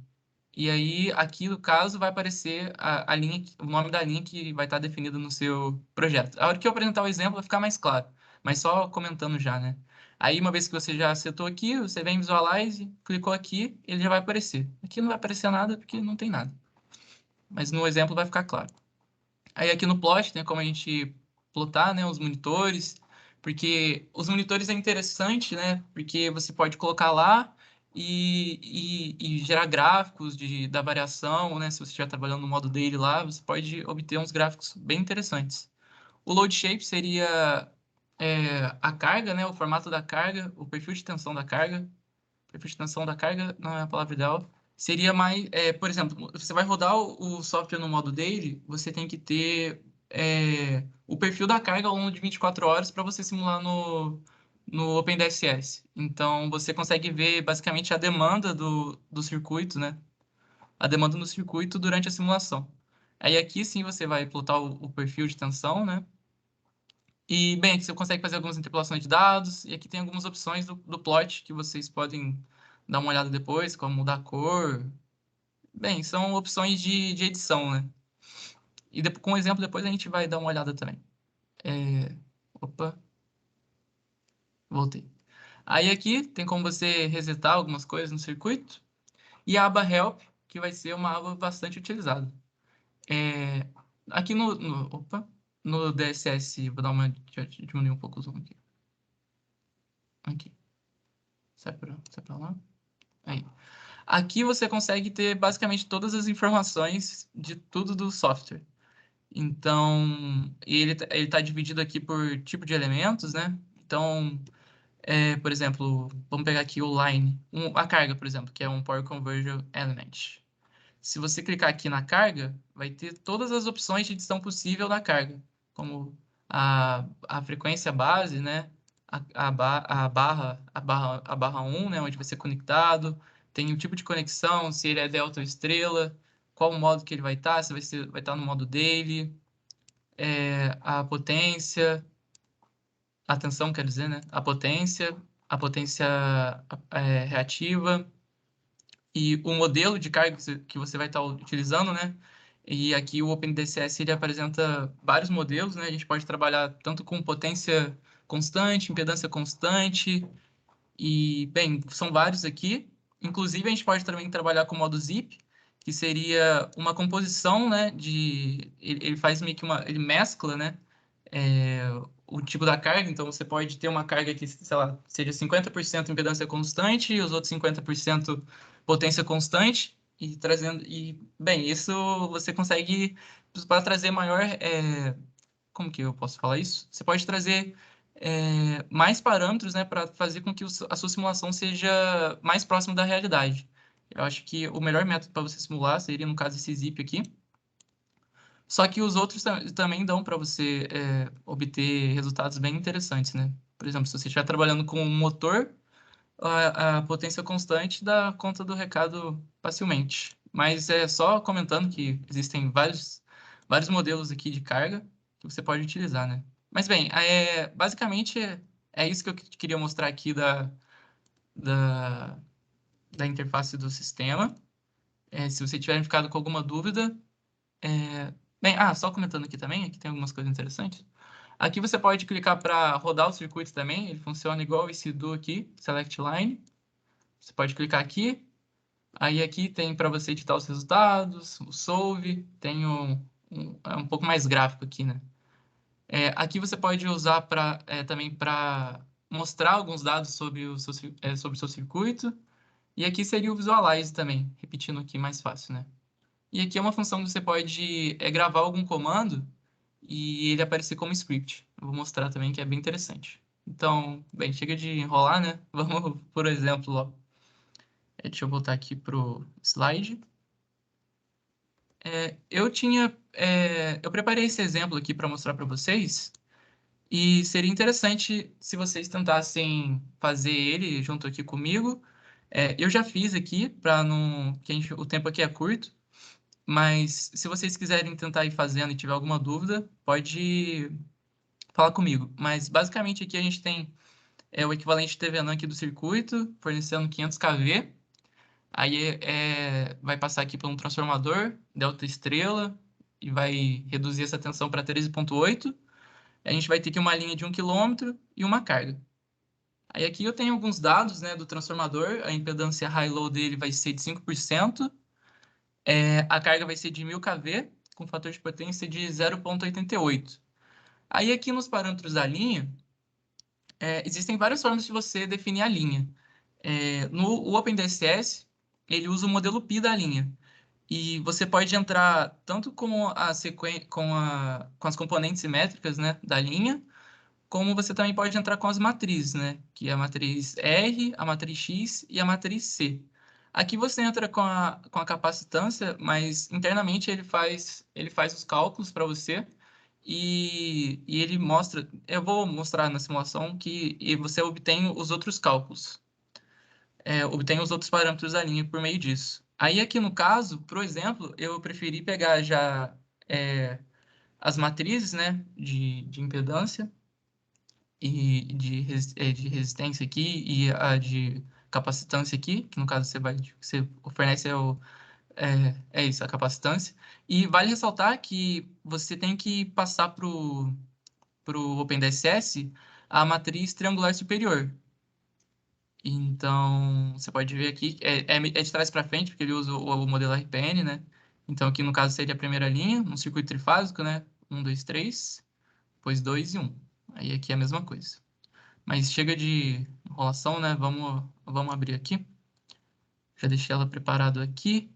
E aí, aqui no caso, vai aparecer a linha, o nome da linha que vai estar definido no seu projeto. A hora que eu apresentar o exemplo, vai ficar mais claro. Mas só comentando já, né? Aí, uma vez que você já setou aqui, você vem em Visualize, clicou aqui, ele já vai aparecer. Aqui não vai aparecer nada, porque não tem nada. Mas no exemplo vai ficar claro. Aí aqui no plot tem como a gente plotar, né, os monitores, porque os monitores é interessante, né, porque você pode colocar lá e gerar gráficos da variação, né, se você estiver trabalhando no modo daily lá, você pode obter uns gráficos bem interessantes. O load shape seria a carga, né, o formato da carga, o perfil de tensão da carga. Perfil de tensão da carga não é a palavra ideal. Seria mais, por exemplo, você vai rodar o software no modo daily, você tem que ter o perfil da carga ao longo de 24 horas para você simular no OpenDSS. Então, você consegue ver basicamente a demanda do circuito, né? A demanda no circuito durante a simulação. Aí aqui sim você vai plotar o perfil de tensão, né? E, bem, aqui você consegue fazer algumas interpolações de dados, e aqui tem algumas opções do plot que vocês podem dar uma olhada depois, como mudar a cor. Bem, são opções de edição, né? E com o exemplo depois a gente vai dar uma olhada também. Opa, voltei. Aí aqui tem como você resetar algumas coisas no circuito, e a aba Help, que vai ser uma aba bastante utilizada. aqui no DSS, vou dar uma... diminuir um pouco o zoom aqui. Aqui. Sai pra lá. Aí. Aqui você consegue ter basicamente todas as informações de tudo do software. Então, ele está dividido aqui por tipo de elementos, né? Então, por exemplo, vamos pegar aqui o line, a carga, por exemplo, que é um Power Conversion Element. Se você clicar aqui na carga, vai ter todas as opções de edição possível da carga, como a frequência base, né? A barra 1, né? Onde vai ser conectado, tem o tipo de conexão, se ele é delta ou estrela, qual o modo que ele vai estar, se vai estar no modo daily, a potência, a tensão, quer dizer, né? A potência reativa e o modelo de carga que você vai estar utilizando, né? E aqui o OpenDCS ele apresenta vários modelos, né? A gente pode trabalhar tanto com potência constante, impedância constante, e, bem, são vários aqui. Inclusive, a gente pode também trabalhar com o modo zip, que seria uma composição, né? Ele faz meio que ele mescla, né? O tipo da carga. Então, você pode ter uma carga que, sei lá, seja 50% impedância constante e os outros 50% potência constante. Bem, isso você consegue para trazer maior... como que eu posso falar isso? Você pode trazer mais parâmetros, né, para fazer com que a sua simulação seja mais próxima da realidade. Eu acho que o melhor método para você simular seria, no caso, esse zip aqui. Só que os outros também dão para você obter resultados bem interessantes, né? Por exemplo, se você estiver trabalhando com um motor, a potência constante dá conta do recado facilmente. Mas é só comentando que existem vários modelos aqui de carga que você pode utilizar, né? Mas bem, basicamente é isso que eu queria mostrar aqui da interface do sistema. Se você tiver ficado com alguma dúvida... Bem, só comentando aqui também, aqui tem algumas coisas interessantes. Aqui você pode clicar para rodar o circuito também, ele funciona igual esse do aqui, Select Line. Você pode clicar aqui, aí aqui tem para você editar os resultados, o Solve, tem um pouco mais gráfico aqui, né? Aqui você pode usar também para mostrar alguns dados sobre o seu circuito, e aqui seria o Visualize também, repetindo aqui mais fácil, né? E aqui é uma função que você pode gravar algum comando e ele aparecer como script. Eu vou mostrar também que é bem interessante. Então, bem, chega de enrolar, né? Vamos, por exemplo, ó. Deixa eu voltar aqui pro slide. Eu preparei esse exemplo aqui para mostrar para vocês e seria interessante se vocês tentassem fazer ele junto aqui comigo. Eu já fiz aqui para não, o tempo aqui é curto, mas se vocês quiserem tentar ir fazendo e tiver alguma dúvida, pode falar comigo. Mas basicamente aqui a gente tem o equivalente TVNAND aqui do circuito, fornecendo 500 kV. Aí vai passar aqui por um transformador, delta estrela, e vai reduzir essa tensão para 13,8. A gente vai ter aqui uma linha de 1 km e uma carga. Aí aqui eu tenho alguns dados, né, do transformador. A impedância high-low dele vai ser de 5%. A carga vai ser de 1000 kV, com fator de potência de 0,88. Aí aqui nos parâmetros da linha, existem várias formas de você definir a linha. No OpenDCS, ele usa o modelo pi da linha. E você pode entrar tanto com as componentes simétricas, né, da linha, como você também pode entrar com as matrizes, né, que é a matriz R, a matriz X e a matriz C. Aqui você entra com a capacitância, mas internamente ele faz os cálculos para você e ele mostra... Eu vou mostrar na simulação e você obtém os outros cálculos. Obtém os outros parâmetros da linha por meio disso. Aí aqui no caso, por exemplo, eu preferi pegar já as matrizes, né, de impedância e de resistência aqui e a de capacitância aqui, que no caso você fornece isso, a capacitância. E vale ressaltar que você tem que passar para o OpenDSS a matriz triangular superior. Então, você pode ver aqui, é de trás para frente, porque ele usa o modelo RPN, né? Então, aqui no caso seria a primeira linha, um circuito trifásico, né? 1, 2, 3, depois 2 e 1. Aí aqui é a mesma coisa. Mas chega de enrolação, né? Vamos abrir aqui. Já deixei ela preparada aqui.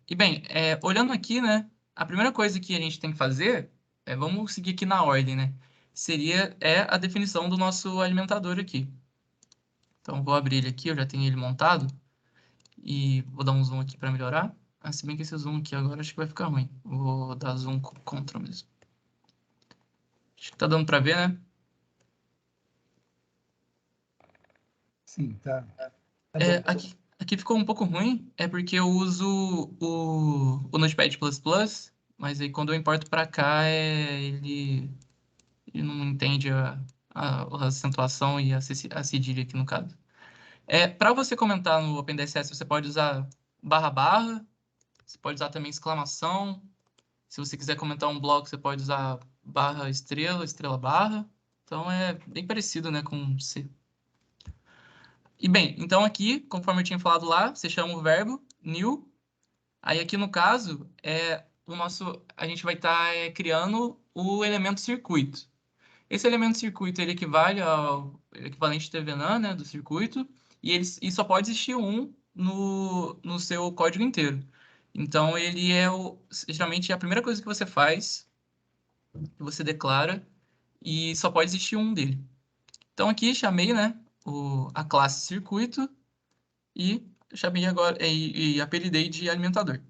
E bem, olhando aqui, né? A primeira coisa que a gente tem que fazer, vamos seguir aqui na ordem, né? Seria a definição do nosso alimentador aqui. Então, vou abrir ele aqui, eu já tenho ele montado. E vou dar um zoom aqui para melhorar. Se bem que esse zoom aqui agora acho que vai ficar ruim. Vou dar zoom com Ctrl mesmo. Acho que tá dando para ver, né? Sim, tá. Tá bom. Aqui ficou um pouco ruim, porque eu uso o Notepad++, mas aí quando eu importo para cá, ele não entende a acentuação e a cedilha aqui no caso. Para você comentar no OpenDSS, você pode usar //, você pode usar também exclamação. Se você quiser comentar um bloco, você pode usar /, estrela, barra. Então é bem parecido, né, com C. E bem, então aqui, conforme eu tinha falado lá, você chama o verbo new. Aí aqui no caso, a gente vai estar criando o elemento circuito. Esse elemento circuito ele equivale ao equivalente TVNAN, né, do circuito, e só pode existir um no seu código inteiro. Então ele geralmente é a primeira coisa que você faz, que você declara, e só pode existir um dele. Então aqui chamei, né, a classe circuito e chamei agora e apelidei de alimentador.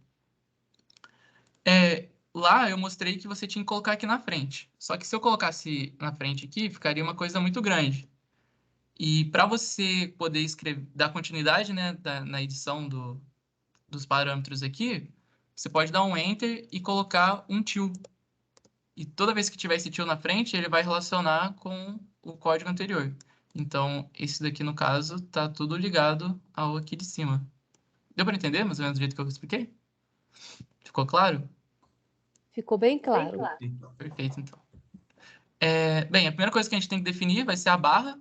Lá eu mostrei que você tinha que colocar aqui na frente. Só que se eu colocasse na frente aqui, ficaria uma coisa muito grande. E para você poder escrever, dar continuidade, né, na edição dos parâmetros aqui, você pode dar um Enter e colocar um til. E toda vez que tiver esse til na frente, ele vai relacionar com o código anterior. Então, esse daqui, no caso, está tudo ligado ao aqui de cima. Deu para entender, mais ou menos, do jeito que eu expliquei? Ficou claro? Ficou bem claro. Perfeito, então. Bem, a primeira coisa que a gente tem que definir vai ser a barra.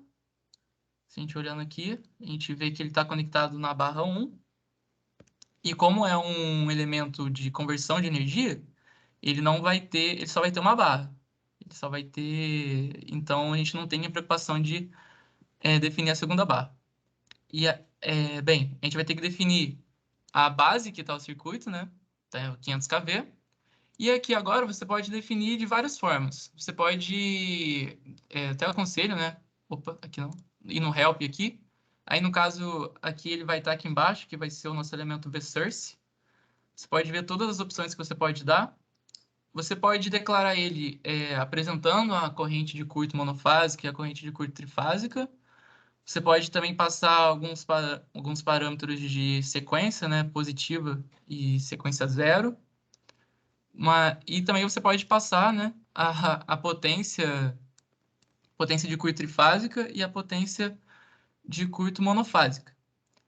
Se a gente olhando aqui, a gente vê que ele está conectado na barra 1. E como é um elemento de conversão de energia, ele só vai ter uma barra. Ele só vai ter... Então, a gente não tem a preocupação de definir a segunda barra. E, bem, a gente vai ter que definir a base que está o circuito, né? Tá 500 kV. E aqui agora você pode definir de várias formas. Você pode, até eu aconselho, né? Opa, aqui não. Ir no help aqui. Aí no caso, aqui ele vai estar aqui embaixo, que vai ser o nosso elemento vSource. Você pode ver todas as opções que você pode dar. Você pode declarar ele apresentando a corrente de curto monofásica e a corrente de curto trifásica. Você pode também passar alguns parâmetros de sequência, né? Positiva e sequência zero. E também você pode passar, né, a potência de curto trifásica e a potência de curto monofásica.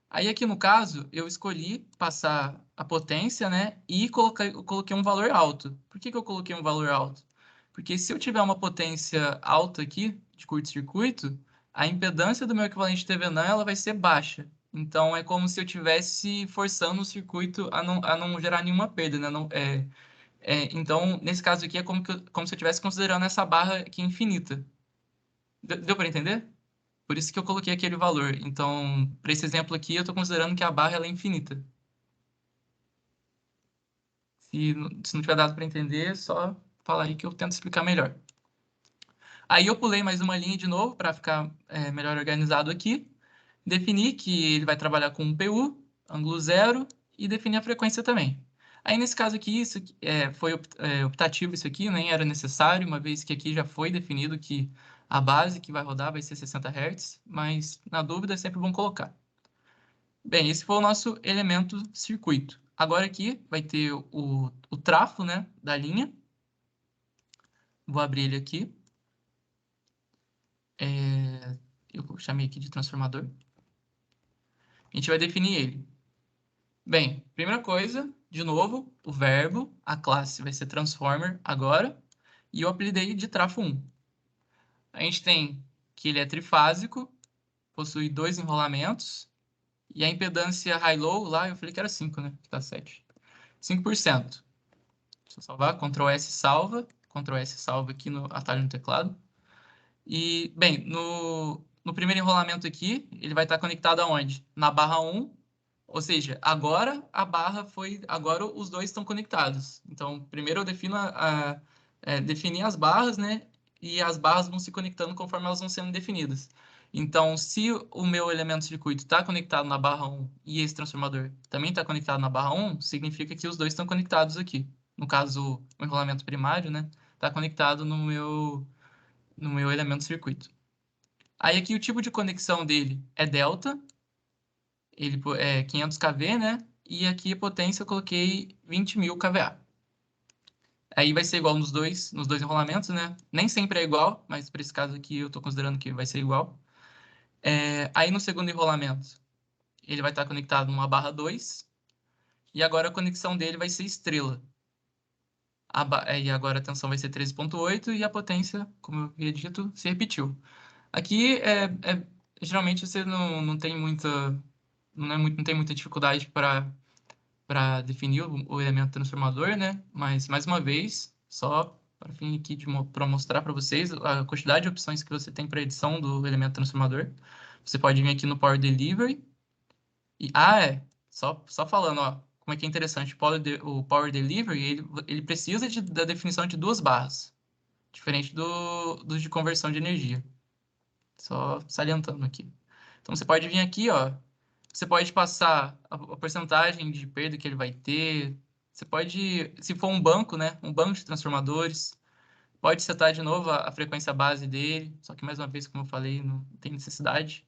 Aí aqui no caso, eu escolhi passar a potência, né, e coloquei um valor alto. Por que eu coloquei um valor alto? Porque se eu tiver uma potência alta aqui, de curto-circuito, a impedância do meu equivalente TVNAN ela vai ser baixa. Então, é como se eu estivesse forçando o circuito a não gerar nenhuma perda, né? Então, nesse caso aqui, é como se eu estivesse considerando essa barra aqui infinita. Deu para entender? Por isso que eu coloquei aquele valor. Então, para esse exemplo aqui, eu estou considerando que a barra ela é infinita. Se não tiver dado para entender, é só falar aí que eu tento explicar melhor. Aí eu pulei mais uma linha de novo para ficar melhor organizado aqui. Defini que ele vai trabalhar com um PU, ângulo zero, e definir a frequência também. Aí, nesse caso aqui, isso foi optativo isso aqui, nem era necessário, uma vez que aqui já foi definido que a base que vai rodar vai ser 60 Hz, mas, na dúvida, é sempre bom colocar. Bem, esse foi o nosso elemento circuito. Agora aqui vai ter o trafo, né, da linha. Vou abrir ele aqui. Eu chamei aqui de transformador. A gente vai definir ele. Bem, primeira coisa, de novo, o verbo, a classe vai ser transformer agora, e eu apelidei de trafo 1. A gente tem que ele é trifásico, possui 2 enrolamentos, e a impedância high-low lá, eu falei que era 5, né? Tá 7. 5%. Deixa eu salvar, Ctrl S salva aqui no atalho no teclado. E, bem, no primeiro enrolamento aqui, ele vai estar conectado aonde? Na barra 1, ou seja, agora agora os dois estão conectados. Então, primeiro eu defino definir as barras, né? E as barras vão se conectando conforme elas vão sendo definidas. Então, se o meu elemento circuito está conectado na barra 1 e esse transformador também está conectado na barra 1, significa que os dois estão conectados aqui. No caso, o enrolamento primário, né? Está conectado no meu elemento circuito. Aí aqui o tipo de conexão dele é delta, ele é 500 kV, né? E aqui a potência eu coloquei 20.000 kVA. Aí vai ser igual nos dois enrolamentos, né? Nem sempre é igual, mas para esse caso aqui eu estou considerando que vai ser igual. Aí no segundo enrolamento, ele vai estar conectado numa barra 2, e agora a conexão dele vai ser estrela. E agora a tensão vai ser 13.8 e a potência, como eu havia dito, se repetiu. Aqui, geralmente, você não tem muita dificuldade para definir o elemento transformador, né? Mas, mais uma vez, só para fim aqui para mostrar para vocês a quantidade de opções que você tem para edição do elemento transformador. Você pode vir aqui no Power Delivery. E, só falando, ó, como é que é interessante. O Power Delivery, ele precisa da definição de 2 barras, diferente dos de conversão de energia. Só salientando aqui. Então, você pode vir aqui, ó. Você pode passar a porcentagem de perda que ele vai ter. Você pode, se for um banco, né? Um banco de transformadores. Pode setar de novo a frequência base dele. Só que, mais uma vez, como eu falei, não tem necessidade.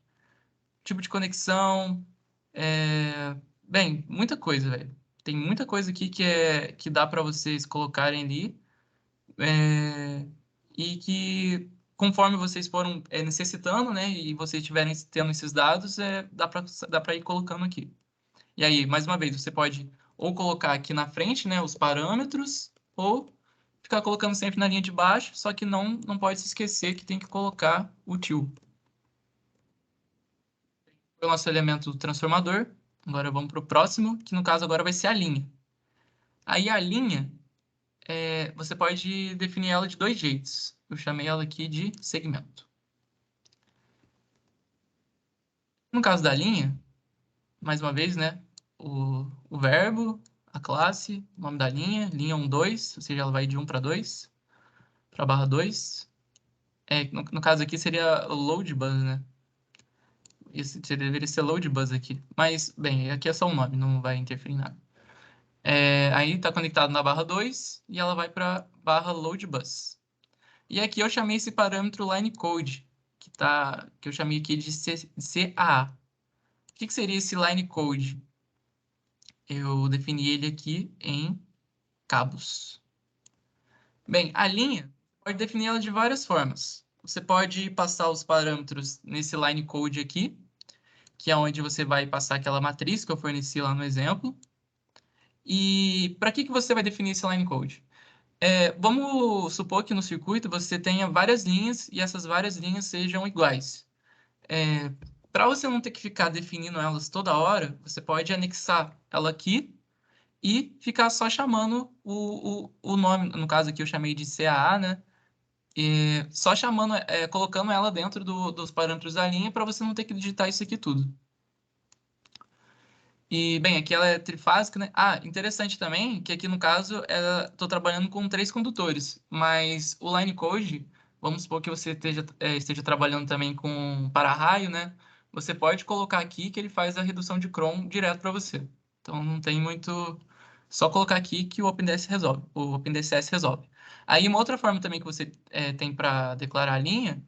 Tipo de conexão. Bem, muita coisa, velho. Tem muita coisa aqui que dá para vocês colocarem ali. E que conforme vocês foram necessitando, né, e vocês estiverem tendo esses dados, dá para ir colocando aqui. E aí, mais uma vez, você pode ou colocar aqui na frente, né, os parâmetros, ou ficar colocando sempre na linha de baixo, só que não pode se esquecer que tem que colocar o til. O nosso elemento transformador. Agora vamos para o próximo, que no caso agora vai ser a linha. Aí a linha, você pode definir ela de 2 jeitos. Eu chamei ela aqui de segmento. No caso da linha, mais uma vez, né? O verbo, a classe, o nome da linha, linha 1, 2, ou seja, ela vai de 1 para 2, para barra 2. No caso aqui seria o load bus, né? Esse deveria ser load bus aqui. Mas, bem, aqui é só um nome, não vai interferir em nada. Aí está conectado na barra 2 e ela vai para barra load bus. E aqui eu chamei esse parâmetro line code, que eu chamei aqui de CAA. O que seria esse line code? Eu defini ele aqui em cabos. Bem, a linha pode definir ela de várias formas. Você pode passar os parâmetros nesse line code aqui, que é onde você vai passar aquela matriz que eu forneci lá no exemplo. E para que você vai definir esse line code? Vamos supor que no circuito você tenha várias linhas e essas várias linhas sejam iguais. Para você não ter que ficar definindo elas toda hora, você pode anexar ela aqui e ficar só chamando o nome, no caso aqui eu chamei de CAA, né? E só chamando, colocando ela dentro dos parâmetros da linha para você não ter que digitar isso aqui tudo. E, bem, aqui ela é trifásica, né? Interessante também que aqui no caso estou trabalhando com 3 condutores, mas o line code, vamos supor que você esteja trabalhando também com para-raio, né? Você pode colocar aqui que ele faz a redução de Cron direto para você. Então não tem muito. Só colocar aqui que o OpenDCS resolve. Aí uma outra forma também que você tem para declarar a linha.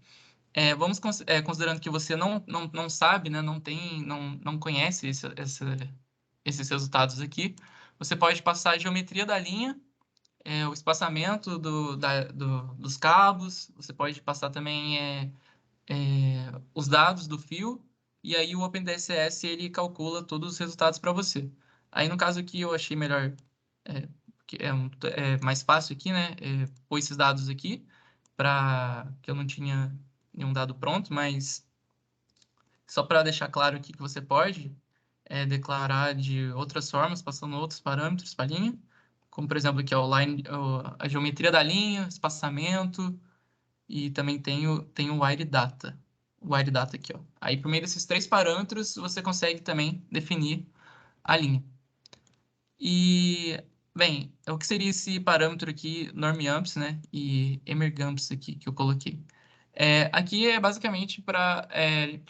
Vamos considerando que você não sabe, né, não conhece esses resultados aqui, você pode passar a geometria da linha, o espaçamento dos cabos, você pode passar também os dados do fio, e aí o OpenDCS ele calcula todos os resultados para você. Aí no caso aqui eu achei melhor, que é mais fácil aqui, né, pôr esses dados aqui, que eu não tinha nenhum dado pronto, mas só para deixar claro aqui que você pode, declarar de outras formas, passando outros parâmetros para a linha, como, por exemplo, aqui, ó, a geometria da linha, espaçamento, e também tem o wire data. O wire data aqui, ó. Aí, por meio desses 3 parâmetros, você consegue também definir a linha. E, bem, o que seria esse parâmetro aqui, normAmps, né? E emergamps aqui, que eu coloquei. Aqui é basicamente para... deixa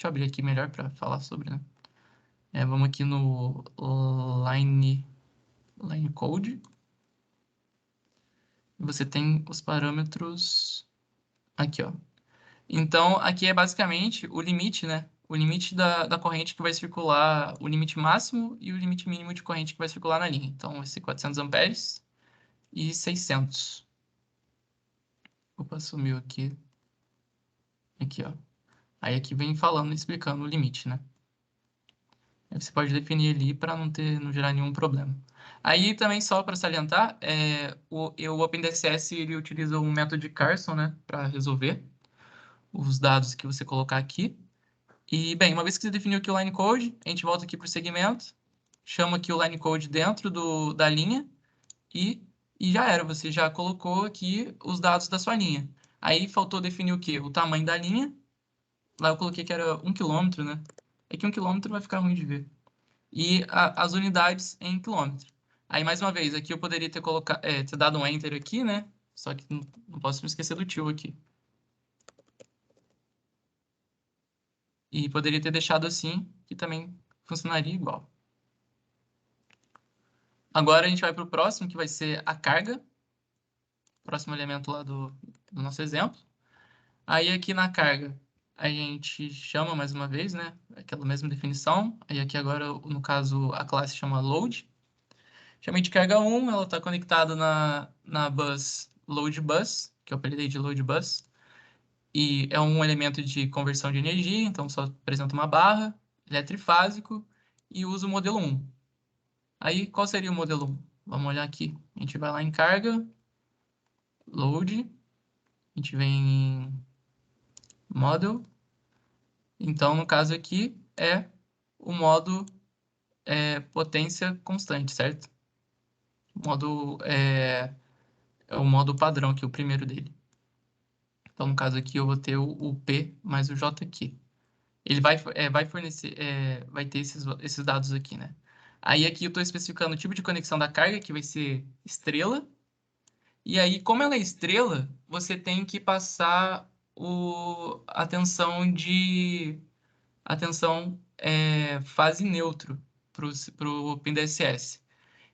eu abrir aqui melhor para falar sobre, né? Vamos aqui no line code. Você tem os parâmetros aqui, ó. Então, aqui é basicamente o limite, né? O limite da corrente que vai circular, o limite máximo e o limite mínimo de corrente que vai circular na linha. Então, vai ser 400 amperes e 600. Opa, sumiu aqui. Aqui, ó. Aí aqui vem falando, explicando o limite, né? Aí você pode definir ali para não gerar nenhum problema. Aí também, só para salientar, o OpenDSS ele utiliza o método de Carson, né? Para resolver os dados que você colocar aqui. E, bem, uma vez que você definiu aqui o line code, a gente volta aqui para o segmento, chama aqui o line code dentro da linha e já era. Você já colocou aqui os dados da sua linha. Aí faltou definir o quê? O tamanho da linha. Lá eu coloquei que era 1 km, né? É que 1 km vai ficar ruim de ver. E as unidades em quilômetro. Aí, mais uma vez, aqui eu poderia ter ter dado um Enter aqui, né? Só que não posso me esquecer do tio aqui. E poderia ter deixado assim, que também funcionaria igual. Agora a gente vai para o próximo, que vai ser a carga. Próximo elemento lá do nosso exemplo. Aí aqui na carga, a gente chama mais uma vez, né? Aquela mesma definição. Aí aqui agora, no caso, a classe chama load. Chamei de carga 1, ela está conectada na bus load bus, que eu apelidei de load bus. E é um elemento de conversão de energia, então só apresenta uma barra, ele é trifásico e usa o modelo 1. Aí, qual seria o modelo 1? Vamos olhar aqui. A gente vai lá em carga, load, a gente vem em model. Então, no caso aqui, é o modo potência constante, certo? É o modo padrão aqui, o primeiro dele. Então, no caso aqui, eu vou ter o P mais o J aqui. Ele vai fornecer, vai ter esses dados aqui, né? Aí aqui eu estou especificando o tipo de conexão da carga, que vai ser estrela. E aí, como ela é estrela, você tem que passar a tensão fase neutro para o OpenDSS.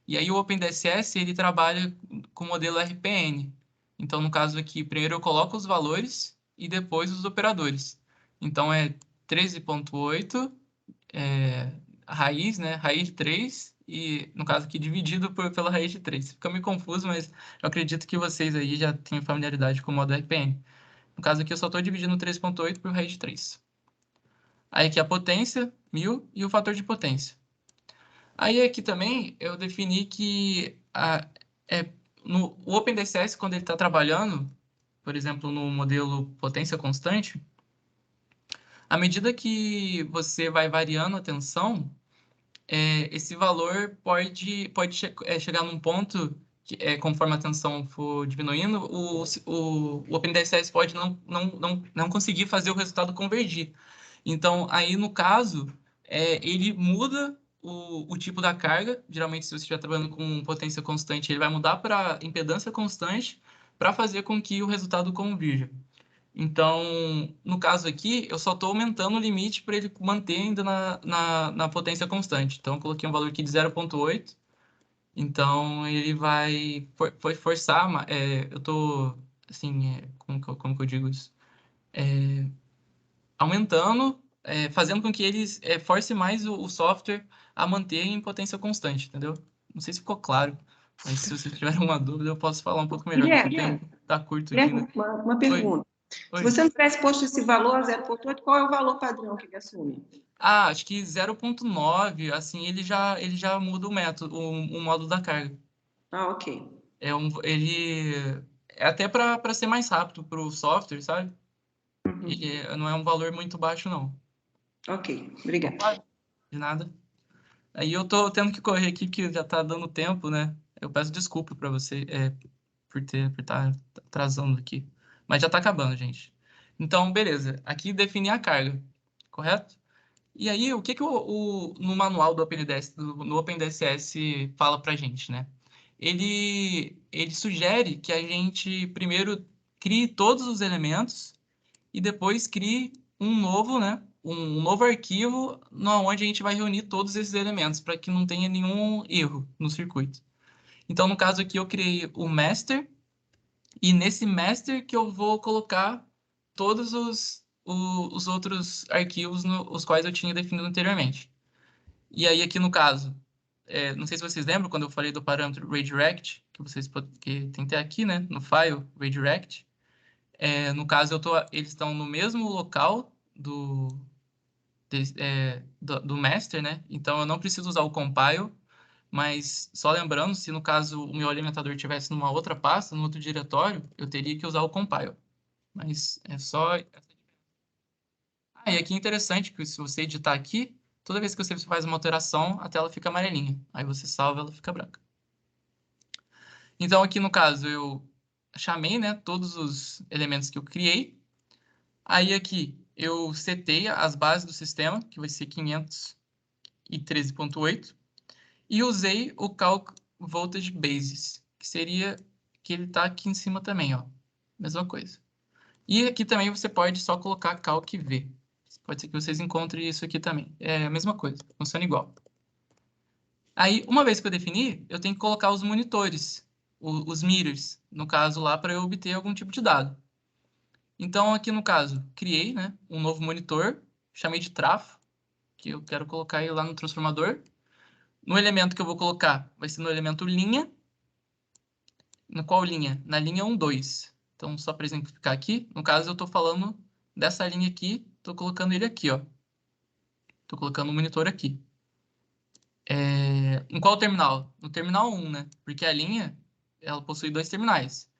E aí o OpenDSS ele trabalha com o modelo RPN. Então, no caso aqui, primeiro eu coloco os valores e depois os operadores. Então, é 13.8, raiz, né? Raiz de 3, e no caso aqui, dividido pela raiz de 3. Fica meio confuso, mas eu acredito que vocês aí já tenham familiaridade com o modo RPN. No caso aqui, eu só estou dividindo 3.8 por raiz de 3. Aí aqui a potência, 1000, e o fator de potência. Aí aqui também eu defini que o OpenDSS, quando ele está trabalhando, por exemplo, no modelo potência constante, à medida que você vai variando a tensão, esse valor pode chegar num ponto que, conforme a tensão for diminuindo, o OpenDSS pode não conseguir fazer o resultado convergir. Então, aí no caso, ele muda o tipo da carga. Geralmente, se você estiver trabalhando com potência constante, ele vai mudar para impedância constante para fazer com que o resultado convirja. Então, no caso aqui, eu só estou aumentando o limite para ele manter ainda na potência constante. Então, eu coloquei um valor aqui de 0.8. Então, ele vai forçar. Eu estou, assim, como que eu digo isso? Aumentando, fazendo com que eles force mais o software a manter em potência constante, entendeu? Não sei se ficou claro, mas se você tiver uma dúvida, eu posso falar um pouco melhor. Guilherme, Tá curto aqui, né? uma pergunta. Oi. Se você não tivesse posto esse valor a 0.8, qual é o valor padrão que ele assume? Acho que 0.9, assim, ele já muda o método, o modo da carga. Ah, ok. Ele é até para ser mais rápido para o software, sabe? Uhum. Ele não é um valor muito baixo, não. Ok, obrigada. Claro. De nada. Aí eu tô tendo que correr aqui, que já tá dando tempo, né? Eu peço desculpa para você por estar atrasando aqui. Mas já tá acabando, gente. Então, beleza. Aqui definir a carga, correto? E aí, o que que no manual do OpenDS, no OpenDSS fala pra gente, né? Ele sugere que a gente primeiro crie todos os elementos e depois crie um novo, né? Um novo arquivo onde a gente vai reunir todos esses elementos para que não tenha nenhum erro no circuito. Então, no caso aqui, eu criei o master e nesse master que eu vou colocar todos os outros arquivos os quais eu tinha definido anteriormente. E aí, aqui no caso, não sei se vocês lembram quando eu falei do parâmetro redirect, que tem até aqui, né, no file redirect. No caso, eles estão no mesmo local do master, né? Então, eu não preciso usar o compile, mas só lembrando, se no caso o meu alimentador estivesse numa outra pasta, no outro diretório, eu teria que usar o compile. Mas é só... e aqui é interessante que se você editar aqui, toda vez que você faz uma alteração, a tela fica amarelinha. Aí você salva, ela fica branca. Então, aqui no caso, eu chamei, né, todos os elementos que eu criei. Aí aqui eu setei as bases do sistema, que vai ser 513.8, e usei o calc voltage basis, que seria que ele está aqui em cima também, ó. Mesma coisa. E aqui também você pode só colocar calc v. Pode ser que vocês encontrem isso aqui também. É a mesma coisa, funciona igual. Aí, uma vez que eu defini, eu tenho que colocar os monitores, os mirrors, no caso lá, para eu obter algum tipo de dado. Então, aqui no caso, criei, né, um novo monitor, chamei de trafo, que eu quero colocar ele lá no transformador. No elemento que eu vou colocar, vai ser no elemento linha. No qual linha? Na linha 1, 2. Então, só para exemplificar aqui, no caso eu estou falando dessa linha aqui, estou colocando ele aqui, ó. Estou colocando o monitor aqui. Em qual terminal? No terminal 1, né? Porque a linha, ela possui 2 terminais.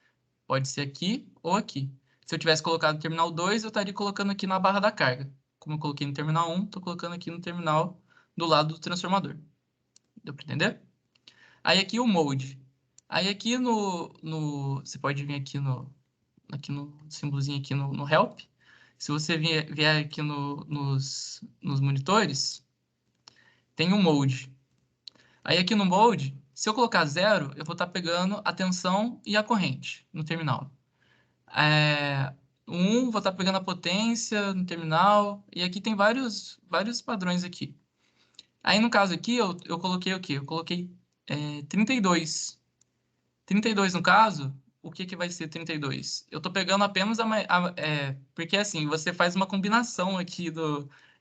Pode ser aqui ou aqui. Se eu tivesse colocado no terminal 2, eu estaria colocando aqui na barra da carga. Como eu coloquei no terminal 1, estou colocando aqui no terminal do lado do transformador. Deu para entender? Aí aqui o mode. Aí aqui você pode vir aqui no símbolozinho aqui no help. Se você vier aqui nos monitores, tem um mode. Aí aqui no mode, se eu colocar 0, eu vou estar pegando a tensão e a corrente no terminal. 1, vou estar pegando a potência no terminal. E aqui tem vários padrões aqui. Aí no caso aqui, eu coloquei o quê? Eu coloquei 32. 32 no caso, o que vai ser 32? Eu estou pegando apenas porque assim, você faz uma combinação aqui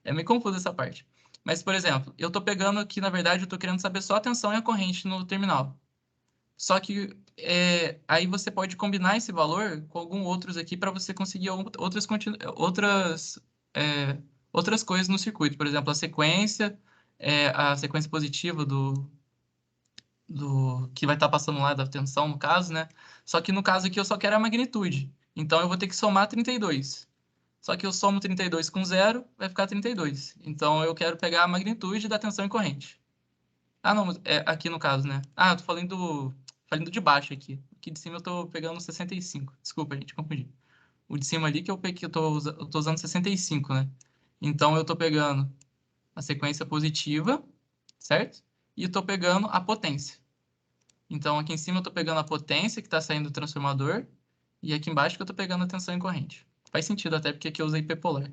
É meio confuso essa parte. Mas, por exemplo, eu estou pegando aqui, na verdade, eu estou querendo saber só a tensão e a corrente no terminal. Só que aí você pode combinar esse valor com alguns outros aqui para você conseguir outras coisas no circuito. Por exemplo, a sequência positiva do que vai estar passando lá, da tensão, no caso, né? Só que no caso aqui eu só quero a magnitude. Então eu vou ter que somar 32. Só que eu somo 32 com 0, vai ficar 32. Então eu quero pegar a magnitude da tensão em corrente. Ah, não, aqui no caso, né? Ah, eu tô falando de baixo aqui. Aqui de cima eu tô pegando 65. Desculpa, gente, confundi. O de cima ali que eu peguei, eu tô usando 65, né? Então eu tô pegando a sequência positiva, certo? E eu tô pegando a potência. Então, aqui em cima eu estou pegando a potência que está saindo do transformador e aqui embaixo que eu estou pegando a tensão em corrente. Faz sentido até porque aqui eu usei P polar.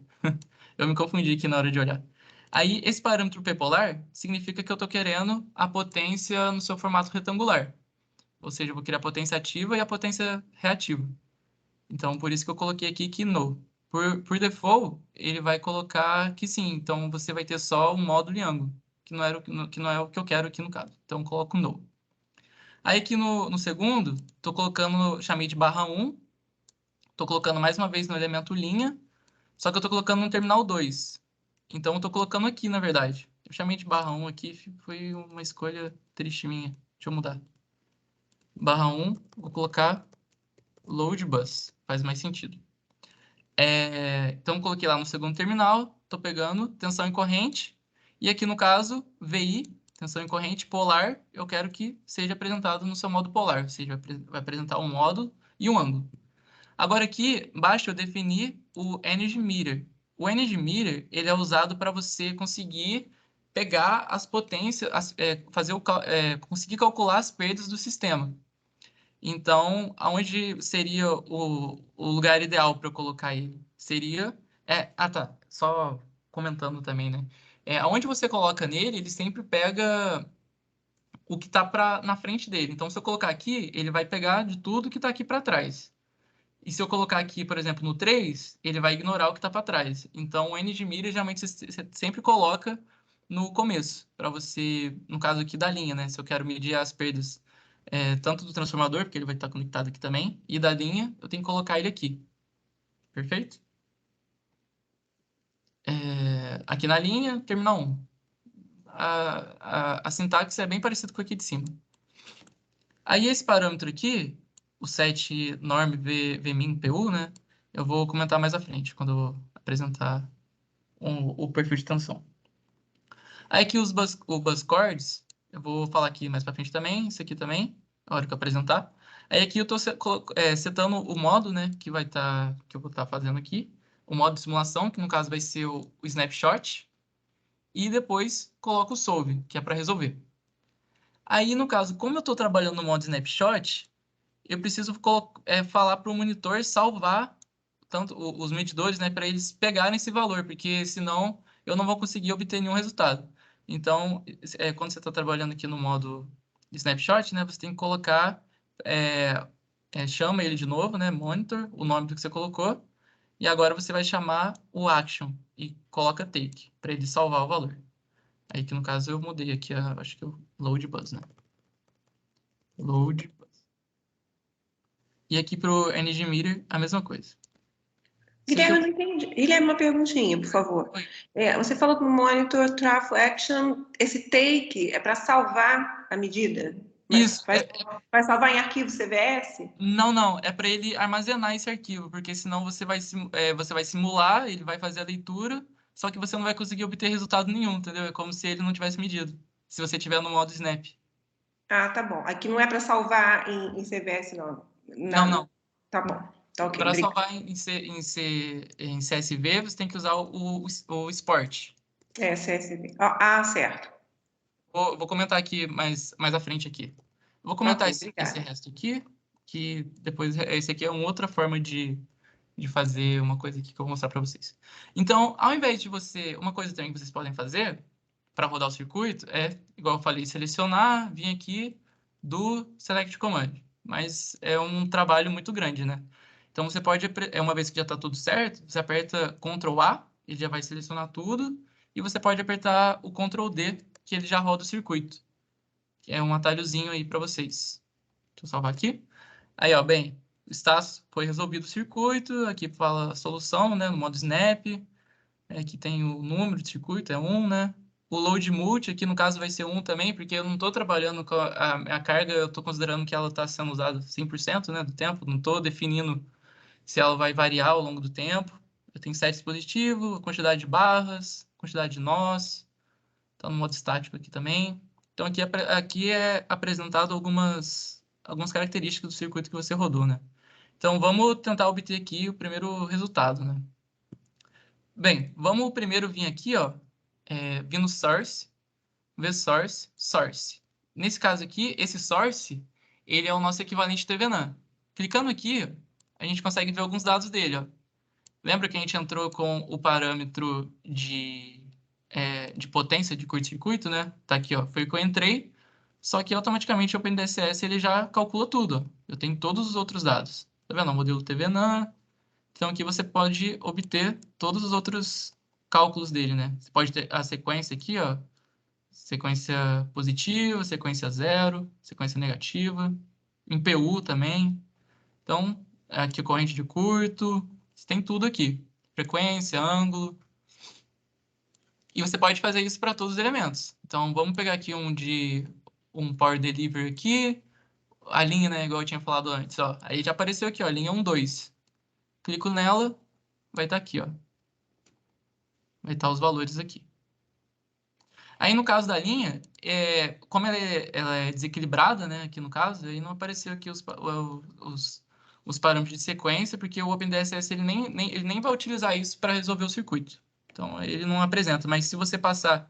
Eu me confundi aqui na hora de olhar. Aí, esse parâmetro P polar significa que eu estou querendo a potência no seu formato retangular. Ou seja, eu vou querer a potência ativa e a potência reativa. Então, por isso que eu coloquei aqui que no. Por default, ele vai colocar que sim. Então, você vai ter só um módulo e ângulo, que não é o que eu quero aqui no caso. Então, eu coloco no. Aí aqui no segundo, chamei de barra 1, estou colocando mais uma vez no elemento linha, só que eu estou colocando no terminal 2. Então eu estou colocando aqui, na verdade. Eu chamei de barra 1 aqui, foi uma escolha triste minha. Deixa eu mudar. Barra 1, vou colocar load bus, faz mais sentido. Então, coloquei lá no segundo terminal, estou pegando tensão em corrente, e aqui no caso, VI, tensão em corrente polar, eu quero que seja apresentado no seu modo polar, ou seja, vai apresentar um módulo e um ângulo. Agora aqui, embaixo, eu defini o Energy Meter. O Energy Meter, ele é usado para você conseguir pegar as potências, conseguir calcular as perdas do sistema. Então, aonde seria o lugar ideal para eu colocar ele? Seria... tá. Só comentando também, né? Aonde você coloca nele, ele sempre pega o que está na frente dele. Então, se eu colocar aqui, ele vai pegar de tudo que está aqui para trás. E se eu colocar aqui, por exemplo, no 3, ele vai ignorar o que está para trás. Então, o Energy Meter, geralmente, você sempre coloca no começo, para você, no caso aqui da linha, né? Se eu quero medir as perdas tanto do transformador, porque ele vai estar conectado aqui também, e da linha, eu tenho que colocar ele aqui. Perfeito? Aqui na linha, terminal 1. A sintaxe é bem parecida com aqui de cima. Aí esse parâmetro aqui, o set norm vmin pu, né? Eu vou comentar mais à frente, quando eu apresentar o perfil de tensão. Aí aqui o bus chords, eu vou falar aqui mais para frente também, isso aqui também, na hora que eu apresentar. Aí aqui eu estou setando o modo, né, que eu vou estar fazendo aqui, o modo de simulação, que no caso vai ser o snapshot, e depois coloco o solve, que é para resolver. Aí, no caso, como eu estou trabalhando no modo snapshot, eu preciso falar para o monitor salvar tanto os medidores, né, para eles pegarem esse valor, porque senão eu não vou conseguir obter nenhum resultado. Então, quando você está trabalhando aqui no modo snapshot, né, você tem que colocar, chama ele de novo, né, monitor, o nome do que você colocou, e agora você vai chamar o action e coloca take, para ele salvar o valor. Aí que no caso eu mudei aqui, acho que o load bus, né? Load bus. E aqui para o Energy Meter, a mesma coisa. Guilherme, eu não entendi. Guilherme, uma perguntinha, por favor. Você falou que no monitor trafo action, esse take é para salvar a medida? Isso. Vai salvar em arquivo CVS? Não. É para ele armazenar esse arquivo, porque senão você vai simular, ele vai fazer a leitura, só que você não vai conseguir obter resultado nenhum, entendeu? É como se ele não tivesse medido, se você estiver no modo snap. Ah, tá bom. Aqui não é para salvar em CVS, não. Não. Tá bom. Tá ok. Para salvar em CSV, você tem que usar o Sport. CSV. Certo. Vou comentar aqui mais à frente aqui. Vou comentar Ok, esse resto aqui, que depois esse aqui é uma outra forma de fazer uma coisa aqui que eu vou mostrar para vocês. Então, ao invés de uma coisa também que vocês podem fazer para rodar o circuito igual eu falei, selecionar, vir aqui do Select Command. Mas é um trabalho muito grande, né? Então, você pode, uma vez que já está tudo certo, você aperta Ctrl A, ele já vai selecionar tudo, e você pode apertar o Ctrl D, que ele já roda o circuito. Que é um atalhozinho aí para vocês. Deixa eu salvar aqui. Aí, ó, bem, foi resolvido o circuito, aqui fala a solução, né, no modo snap, aqui tem o número de circuito, é 1, né, o load multi, aqui no caso vai ser 1 também, porque eu não estou trabalhando com a carga, eu estou considerando que ela está sendo usada 100%, né, do tempo, não estou definindo se ela vai variar ao longo do tempo. Eu tenho set dispositivo, quantidade de barras, quantidade de nós, está no modo estático aqui também. Então, aqui é apresentado algumas características do circuito que você rodou, né? Então, vamos tentar obter aqui o primeiro resultado, né? Bem, vamos primeiro vir aqui, ó, vir no source, ver source. Nesse caso aqui, esse source, ele é o nosso equivalente TVNAM. Clicando aqui, a gente consegue ver alguns dados dele, ó. Lembra que a gente entrou com o parâmetro de potência de curto-circuito, né? Tá aqui, ó, foi o que eu entrei, só que automaticamente o OpenDSS ele já calcula tudo, ó. Eu tenho todos os outros dados. Tá vendo? O modelo TVNAM. Então aqui você pode obter todos os outros cálculos dele, né? Você pode ter a sequência aqui, ó, sequência positiva, sequência zero, sequência negativa, em PU também. Então, aqui corrente de curto, você tem tudo aqui. Frequência, ângulo. E você pode fazer isso para todos os elementos. Então, vamos pegar aqui um Power Delivery aqui. A linha, né, igual eu tinha falado antes, ó. Aí já apareceu aqui, ó, linha 1, 2. Clico nela, vai estar aqui, ó. Vai estar os valores aqui. Aí, no caso da linha, como ela é desequilibrada, né, aqui no caso, aí não apareceu aqui os parâmetros de sequência, porque o OpenDSS ele nem vai utilizar isso para resolver o circuito. Então, ele não apresenta. Mas se você passar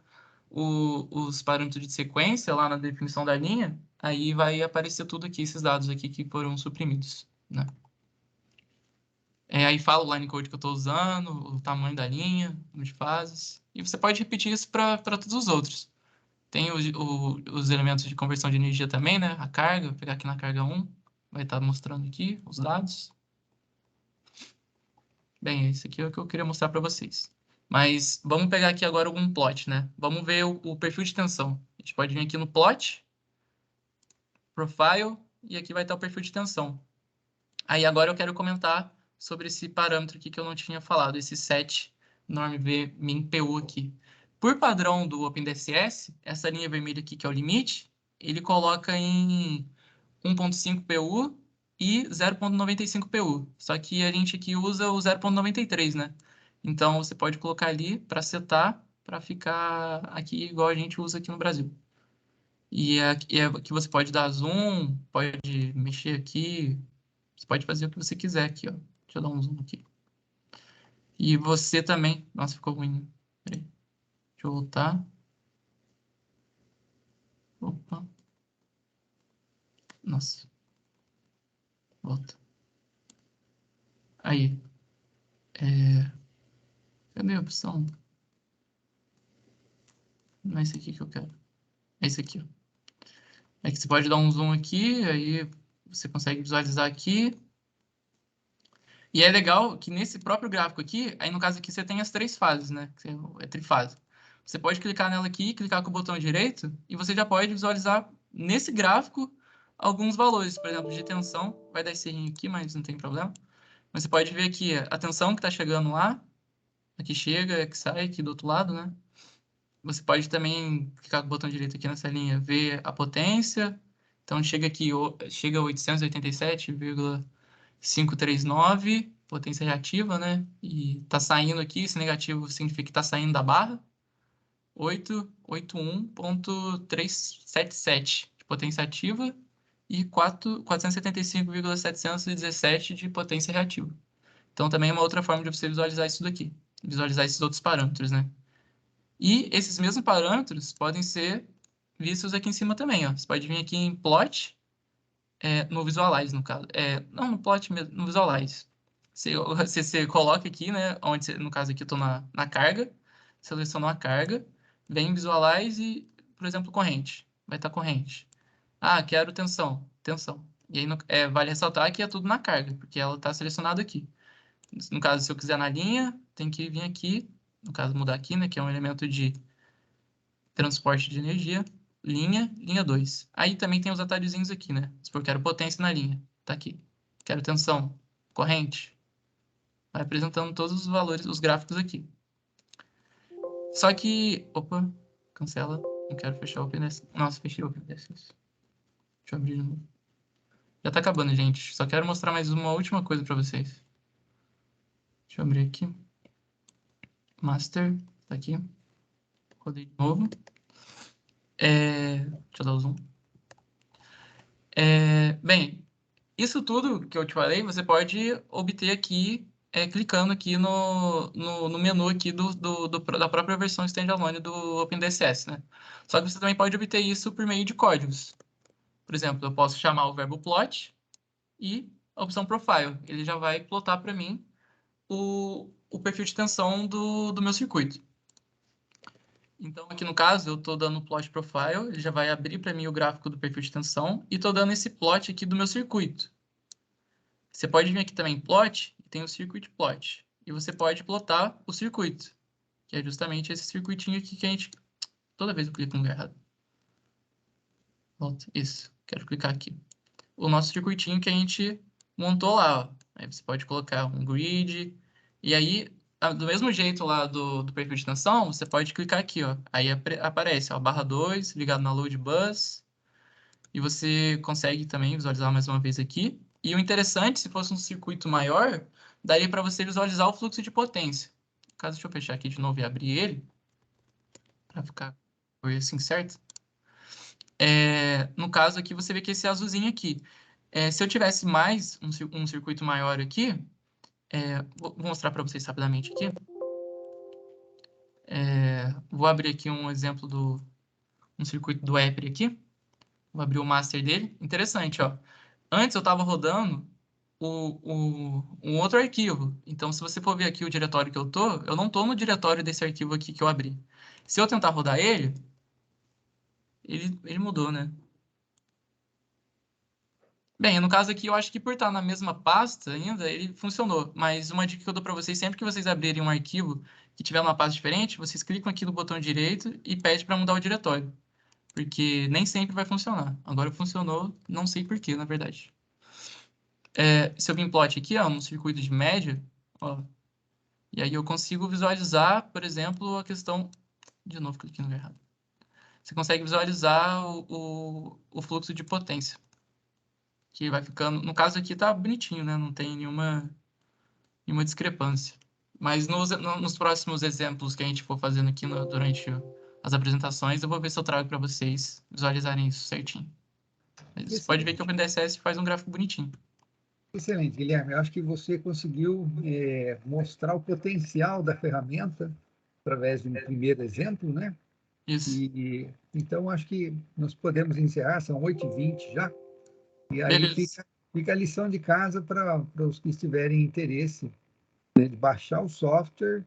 os parâmetros de sequência lá na definição da linha, aí vai aparecer tudo aqui, esses dados aqui que foram suprimidos, né? Aí fala o line code que eu estou usando, o tamanho da linha, número de fases. E você pode repetir isso para todos os outros. Tem os elementos de conversão de energia também, né? A carga, vou pegar aqui na carga 1, vai estar mostrando aqui os dados. Bem, esse aqui é o que eu queria mostrar para vocês. Mas vamos pegar aqui agora algum plot, né? Vamos ver o perfil de tensão. A gente pode vir aqui no plot, profile, e aqui vai estar o perfil de tensão. Aí agora eu quero comentar sobre esse parâmetro aqui que eu não tinha falado, esse set norm v min pu aqui. Por padrão do OpenDSS, essa linha vermelha aqui, que é o limite, ele coloca em 1.5 pu e 0.95 pu. Só que a gente aqui usa o 0.93, né? Então, você pode colocar ali para setar, para ficar aqui igual a gente usa aqui no Brasil. E aqui você pode dar zoom, pode mexer aqui, você pode fazer o que você quiser aqui, ó. Deixa eu dar um zoom aqui. E você também... Nossa, ficou ruim. Peraí. Deixa eu voltar. Opa. Nossa. Volta. Aí. Cadê a opção? Não é esse aqui que eu quero. É esse aqui, ó. É que você pode dar um zoom aqui, aí você consegue visualizar aqui. E é legal que nesse próprio gráfico aqui, aí no caso aqui você tem as 3 fases, né? É trifase. Você pode clicar nela aqui, clicar com o botão direito, e você já pode visualizar nesse gráfico alguns valores. Por exemplo, de tensão, vai dar esse errinho aqui, mas não tem problema. Mas você pode ver aqui a tensão que está chegando lá, aqui chega, aqui sai, aqui do outro lado, né? Você pode também clicar com o botão direito aqui nessa linha, ver a potência. Então, chega aqui, chega a 887,539, potência reativa, né? E tá saindo aqui, esse negativo significa que tá saindo da barra. 881.377 de potência ativa e 475,717 de potência reativa. Então, também é uma outra forma de você visualizar isso daqui, visualizar esses outros parâmetros, né? E esses mesmos parâmetros podem ser vistos aqui em cima também, ó. Você pode vir aqui em plot, no Visualize, no caso. Não no plot mesmo, no Visualize. Você coloca aqui, né, onde no caso aqui eu estou na carga, seleciono a carga, vem em Visualize e, por exemplo, corrente. Vai estar corrente. Ah, quero tensão. E aí, vale ressaltar que é tudo na carga, porque ela está selecionada aqui. No caso, se eu quiser na linha, tem que vir aqui, no caso, mudar aqui, né, que é um elemento de transporte de energia, linha 2. Aí também tem os atalhozinhos aqui, né? Se eu quero potência na linha, tá aqui. Quero tensão, corrente. Vai apresentando todos os valores, os gráficos aqui. Só que... Opa, cancela. Não quero fechar o OpenDSS. Nossa, fechei o OpenDSS. Deixa eu abrir de novo. Já tá acabando, gente. Só quero mostrar mais uma última coisa para vocês. Deixa eu abrir aqui. Master, tá aqui. Rodei de novo. Deixa eu dar o zoom. Bem, isso tudo que eu te falei, você pode obter aqui, clicando aqui no menu aqui da própria versão standalone do OpenDSS, né? Só que você também pode obter isso por meio de códigos. Por exemplo, eu posso chamar o verbo plot e a opção profile. Ele já vai plotar para mim o perfil de tensão do meu circuito. Então, aqui no caso, eu estou dando o plot profile, ele já vai abrir para mim o gráfico do perfil de tensão e estou dando esse plot aqui do meu circuito. Você pode vir aqui também em plot, e tem o circuit plot. E você pode plotar o circuito, que é justamente esse circuitinho aqui que a gente... Toda vez eu clico no lugar errado. Volta, isso, quero clicar aqui. O nosso circuitinho que a gente montou lá, ó. Aí você pode colocar um grid, e aí... Do mesmo jeito lá do perfil de tensão, você pode clicar aqui, ó. Aí aparece, ó, barra 2, ligado na load bus. E você consegue também visualizar mais uma vez aqui. E o interessante, se fosse um circuito maior, daria para você visualizar o fluxo de potência. No caso, deixa eu fechar aqui de novo e abrir ele, para ficar assim certo. No caso aqui, você vê que esse azulzinho aqui. Se eu tivesse mais um circuito maior aqui, vou mostrar para vocês rapidamente aqui. Vou abrir aqui um exemplo um circuito do EPRI aqui. Vou abrir o master dele. Interessante, ó. Antes eu estava rodando um outro arquivo. Então, se você for ver aqui o diretório que eu não estou no diretório desse arquivo aqui que eu abri. Se eu tentar rodar ele mudou, né? Bem, no caso aqui, eu acho que por estar na mesma pasta ainda, ele funcionou. Mas uma dica que eu dou para vocês, sempre que vocês abrirem um arquivo que tiver uma pasta diferente, vocês clicam aqui no botão direito e pede para mudar o diretório. Porque nem sempre vai funcionar. Agora funcionou, não sei por quê, na verdade. Se eu vim plot aqui, ó, no circuito de média, ó, e aí eu consigo visualizar, por exemplo, a questão... De novo, cliquei no lugar errado. Você consegue visualizar o fluxo de potência. Que vai ficando... No caso aqui tá bonitinho, né? Não tem nenhuma discrepância. Mas nos próximos exemplos que a gente for fazendo aqui durante as apresentações, eu vou ver se eu trago para vocês visualizarem isso certinho. Mas você pode ver que o OpenDSS faz um gráfico bonitinho. Excelente, Guilherme. Eu acho que você conseguiu mostrar o potencial da ferramenta através de um primeiro exemplo, né? Isso. Então, acho que nós podemos encerrar, são 8h20 já. E aí fica a lição de casa para os que tiverem interesse, né, de baixar o software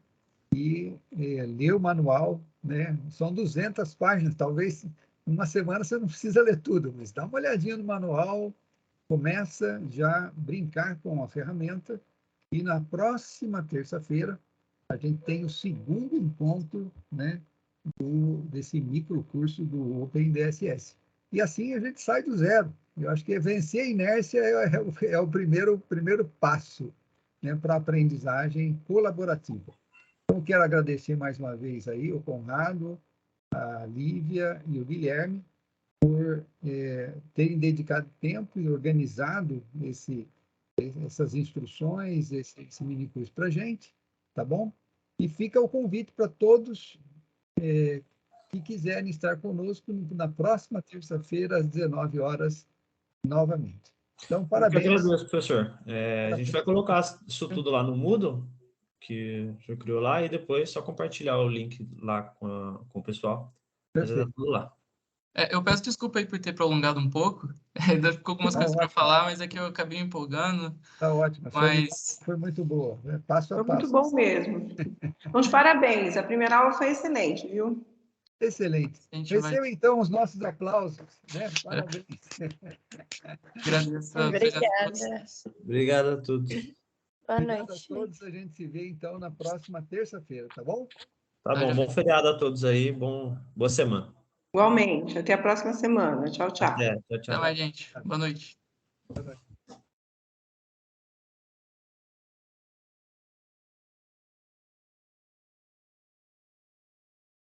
e ler o manual, né? São 200 páginas, talvez uma semana você não precisa ler tudo, mas dá uma olhadinha no manual, começa já a brincar com a ferramenta e na próxima terça-feira a gente tem o segundo encontro, né, desse microcurso do OpenDSS. E assim a gente sai do zero. Eu acho que vencer a inércia é o primeiro passo, né, para a aprendizagem colaborativa. Então, quero agradecer mais uma vez aí o Conrado, a Lívia e o Guilherme por terem dedicado tempo e organizado essas instruções, esse mini curso para a gente, tá bom? E fica o convite para todos que quiserem estar conosco na próxima terça-feira, às 19 horas, novamente. Então, parabéns. Eu que agradeço, professor. A gente vai colocar isso tudo lá no Moodle, que o senhor criou lá, e depois só compartilhar o link lá com o pessoal. Perfeito. Tudo lá. Eu peço desculpa aí por ter prolongado um pouco. Ainda ficou algumas coisas para falar, mas é que eu acabei me empolgando. Está ótimo. Foi muito boa. Passo a passo. Foi muito bom mesmo. Então, de parabéns. A primeira aula foi excelente, viu? Excelente. Receba, então, os nossos aplausos. Né? Parabéns. Agradeço. Obrigada. Obrigado a todos. Boa Obrigado noite. a todos. A gente se vê, então, na próxima terça-feira, tá bom? Tá bom. Bom feriado a todos aí. Boa semana. Igualmente. Até a próxima semana. Tchau, tchau. Tchau, tchau. Até mais, gente. Boa noite. Boa noite.